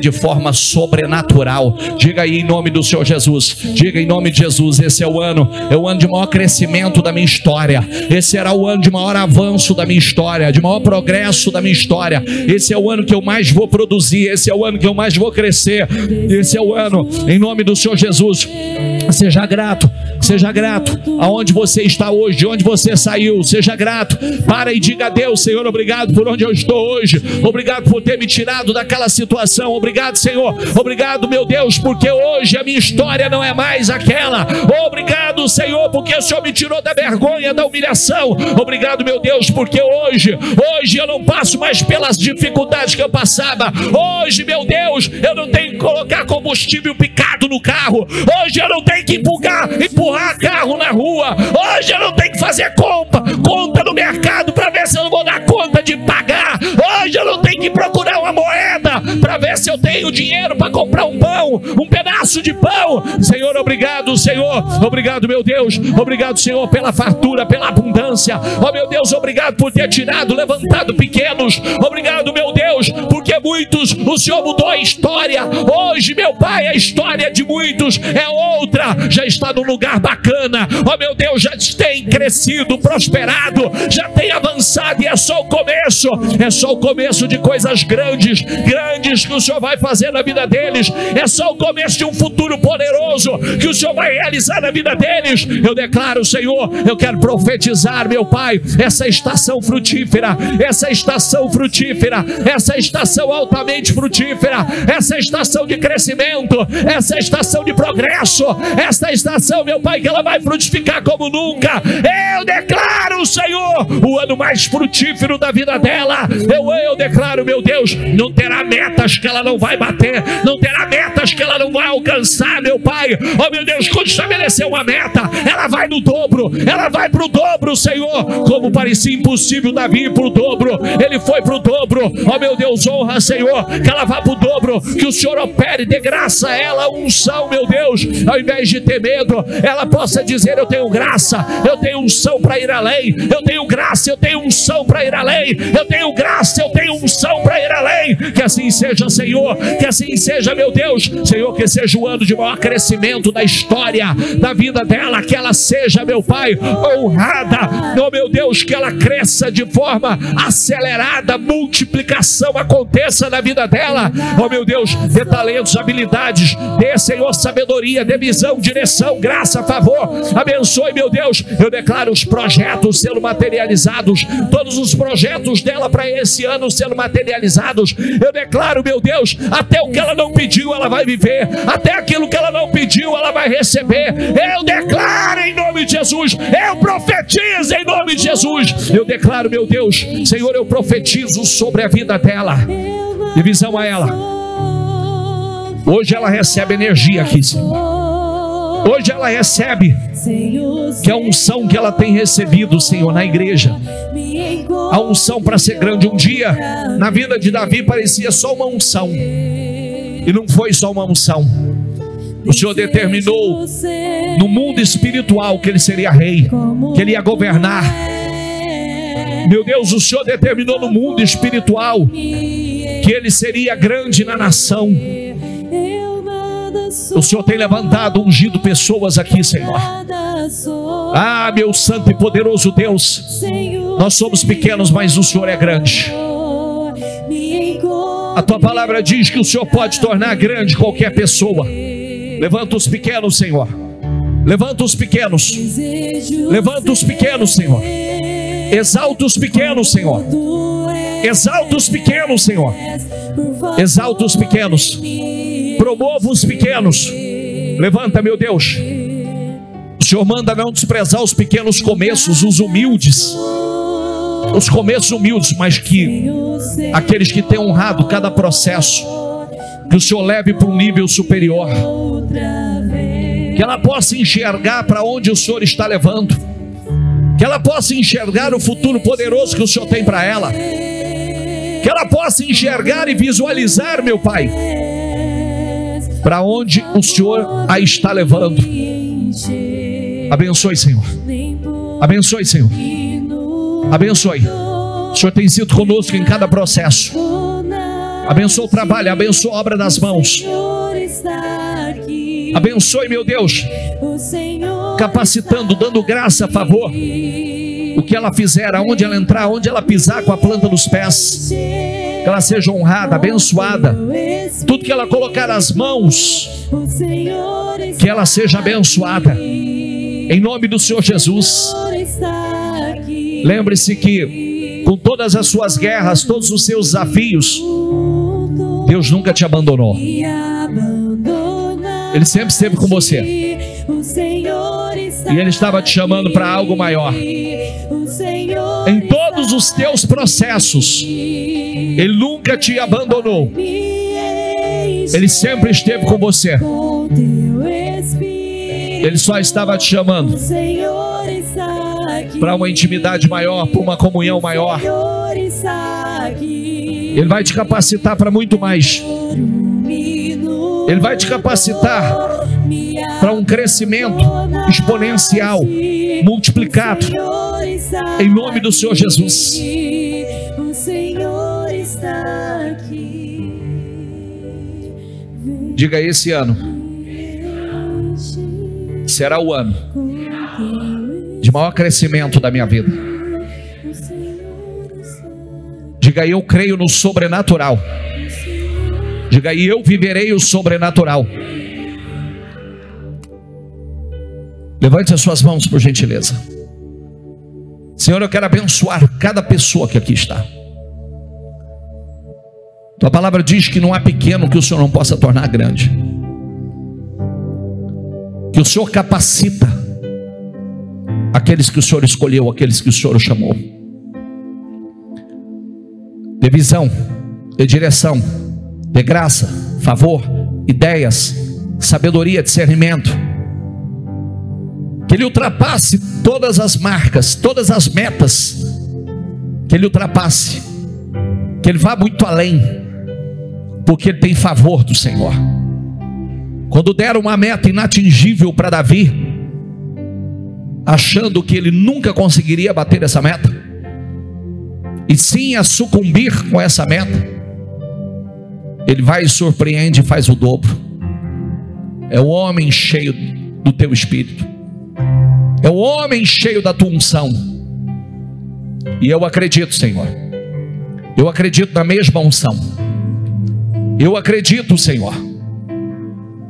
de forma sobrenatural. Diga aí em nome do Senhor Jesus. Diga em nome de Jesus: esse é o ano de maior crescimento da minha história. Esse será o ano de maior avanço da minha história, de maior progresso da minha história. Esse é o ano que eu mais vou produzir. Esse é o ano que eu mais vou crescer. Esse é o ano, em nome do Senhor Jesus. Seja grato aonde você está hoje, de onde você saiu. Seja grato. Para e diga a Deus: Senhor, obrigado por onde eu estou hoje. Obrigado por ter me tirado daquela situação. Obrigado, Senhor. Obrigado, meu Deus, porque hoje a minha história não é mais aquela. Obrigado, Senhor, porque o Senhor me tirou da vergonha, da humilhação. Obrigado, meu Deus, porque hoje eu não passo mais pelas dificuldades que eu passava. Hoje, meu Deus, eu não tenho que colocar combustível picado no carro. Hoje eu não tenho que empurrar empurrar carro na rua. Hoje eu não tenho que fazer conta no mercado para ver se eu não vou dar conta de pagar. Hoje eu não tenho que procurar uma moeda para ver se eu tenho dinheiro para comprar um pão, um pedaço de pão. Senhor, obrigado, Senhor. Obrigado, meu Deus. Obrigado, Senhor, pela fartura, pela abundância. Oh, meu Deus, obrigado por ter tirado, levantado pequenos. Obrigado, meu Deus, porque muitos o Senhor mudou a história. Hoje, meu Pai, a história de muitos é outra. Já está num lugar bacana. Oh, meu Deus, já tem crescido, prosperado, já tem avançado, e é só o começo. É só o começo de coisas grandes que o Senhor vai fazer na vida deles. É só o começo de um futuro poderoso que o Senhor vai realizar na vida deles. Eu declaro, Senhor, eu quero profetizar, meu Pai, essa estação frutífera, essa estação frutífera, essa estação altamente frutífera, essa estação de crescimento, essa estação de progresso, essa estação, meu Pai, que ela vai frutificar como nunca. Eu declaro, Senhor, o ano mais frutífero da vida dela. Eu declaro, meu Deus, não terá metas que ela não vai bater, não terá metas que ela não vai alcançar, meu Pai. Oh, meu Deus, quando estabelecer uma meta, ela vai no dobro, ela vai para o dobro, Senhor. Como parecia impossível Davi ir para o dobro, ele foi para o dobro. Oh, meu Deus, honra, Senhor, que ela vá para o dobro, que o Senhor opere, dê graça a ela, unção, meu Deus, ao invés de ter medo, ela possa dizer: eu tenho graça, eu tenho unção para ir além, eu tenho graça, eu tenho unção para ir além, eu tenho graça, eu tenho unção para ir além. Que assim seja, Senhor, que assim seja, meu Deus, Senhor, que seja o ano de maior crescimento da história da vida dela, que ela seja, meu Pai, honrada, oh, meu Deus, que ela cresça de forma acelerada, multiplicação aconteça na vida dela. Oh, meu Deus, dê talentos, habilidades, dê, Senhor, sabedoria, dê visão, direção, graça, favor, abençoe, meu Deus. Eu declaro os projetos sendo materializados, todos os projetos dela para esse ano sendo materializados. Eu declaro, meu Deus, até o que ela não pediu ela vai viver, até aquilo que ela não pediu ela vai receber. Eu declaro em nome de Jesus, eu profetizo em nome de Jesus. Eu declaro, meu Deus, Senhor, eu profetizo sobre a vida dela, e visão a ela. Hoje ela recebe energia aqui, Senhor. Hoje ela recebe que a unção que ela tem recebido, Senhor, na igreja, a unção para ser grande. Um dia na vida de Davi parecia só uma unção, e não foi só uma unção. O Senhor determinou no mundo espiritual que ele seria rei, que ele ia governar. Meu Deus, o Senhor determinou no mundo espiritual que ele seria grande na nação. O Senhor tem levantado, ungido pessoas aqui, Senhor. Ah, meu santo e poderoso Deus, nós somos pequenos, mas o Senhor é grande. A tua palavra diz que o Senhor pode tornar grande qualquer pessoa. Levanta os pequenos, Senhor. Levanta os pequenos. Levanta os pequenos, Senhor. Exalta os pequenos, Senhor. Exalta os pequenos, Senhor. Exalta os pequenos. Promova os pequenos. Levanta, meu Deus. O Senhor manda não desprezar os pequenos começos, os humildes, os começos humildes, mas que aqueles que têm honrado cada processo, que o Senhor leve para um nível superior, que ela possa enxergar para onde o Senhor está levando, que ela possa enxergar o futuro poderoso que o Senhor tem para ela, que ela possa enxergar e visualizar, meu Pai, para onde o Senhor a está levando. Abençoe, Senhor. Abençoe, Senhor. Abençoe. O Senhor tem sido conosco em cada processo. Abençoe o trabalho, abençoe a obra das mãos. Abençoe, meu Deus, capacitando, dando graça, a favor. O que ela fizer, aonde ela entrar, aonde ela pisar com a planta dos pés, que ela seja honrada, abençoada. Tudo que ela colocar as mãos, que ela seja abençoada, em nome do Senhor Jesus. Lembre-se que com todas as suas guerras, todos os seus desafios, Deus nunca te abandonou. Ele sempre esteve com você, e Ele estava te chamando para algo maior. Em todos os teus processos, Ele nunca te abandonou. Ele sempre esteve com você. Ele só estava te chamando para uma intimidade maior, para uma comunhão maior. Ele vai te capacitar para muito mais. Ele vai te capacitar para um crescimento exponencial, multiplicado, em nome do Senhor Jesus. O Senhor está aqui. Diga: esse ano será o ano de maior crescimento da minha vida. Diga: eu creio no sobrenatural. Diga: eu viverei o sobrenatural. Levante as suas mãos, por gentileza. Senhor, eu quero abençoar cada pessoa que aqui está. Tua palavra diz que não há pequeno que o Senhor não possa tornar grande. Que o Senhor capacita aqueles que o Senhor escolheu, aqueles que o Senhor chamou. Dê visão, dê direção, dê graça, favor, ideias, sabedoria, discernimento. Que Ele ultrapasse todas as marcas, todas as metas. Que Ele ultrapasse, que Ele vá muito além, porque Ele tem favor do Senhor. Quando deram uma meta inatingível para Davi, achando que ele nunca conseguiria bater essa meta, e sim a sucumbir com essa meta, Ele vai e surpreende e faz o dobro. É o homem cheio do teu espírito, é o homem cheio da tua unção. E eu acredito, Senhor, eu acredito na mesma unção. Eu acredito, Senhor,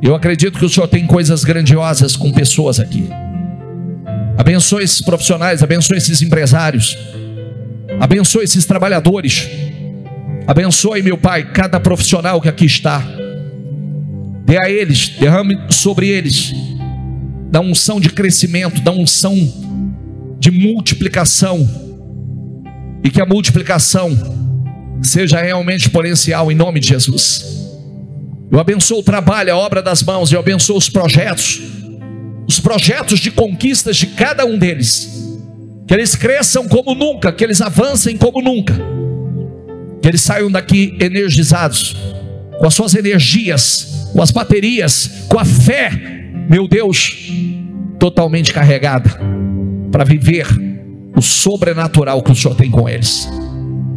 eu acredito que o Senhor tem coisas grandiosas com pessoas aqui. Abençoe esses profissionais, abençoe esses empresários, abençoe esses trabalhadores. Abençoe, meu Pai, cada profissional que aqui está. Dê a eles, derrame sobre eles da unção de crescimento, da unção de multiplicação, e que a multiplicação seja realmente exponencial, em nome de Jesus. Eu abençoo o trabalho, a obra das mãos. Eu abençoo os projetos de conquistas de cada um deles. Que eles cresçam como nunca, que eles avancem como nunca, que eles saiam daqui energizados, com as suas energias, com as baterias, com a fé, meu Deus, totalmente carregada, para viver o sobrenatural que o Senhor tem com eles.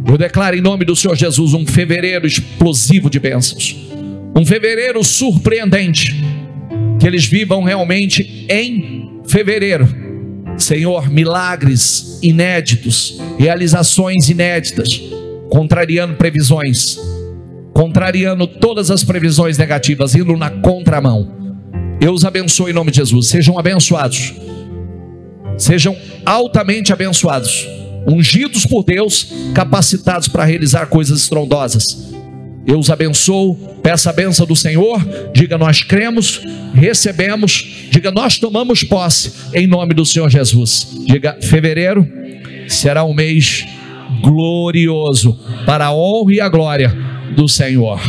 Eu declaro em nome do Senhor Jesus um fevereiro explosivo de bênçãos, um fevereiro surpreendente, que eles vivam realmente em fevereiro, Senhor, milagres inéditos, realizações inéditas, contrariando previsões, contrariando todas as previsões negativas, indo na contramão. Eu os abençoo em nome de Jesus. Sejam abençoados, sejam altamente abençoados, ungidos por Deus, capacitados para realizar coisas estrondosas. Eu os abençoo. Peça a bênção do Senhor. Diga: nós cremos, recebemos. Diga: nós tomamos posse, em nome do Senhor Jesus. Diga: fevereiro será um mês glorioso, para a honra e a glória do Senhor.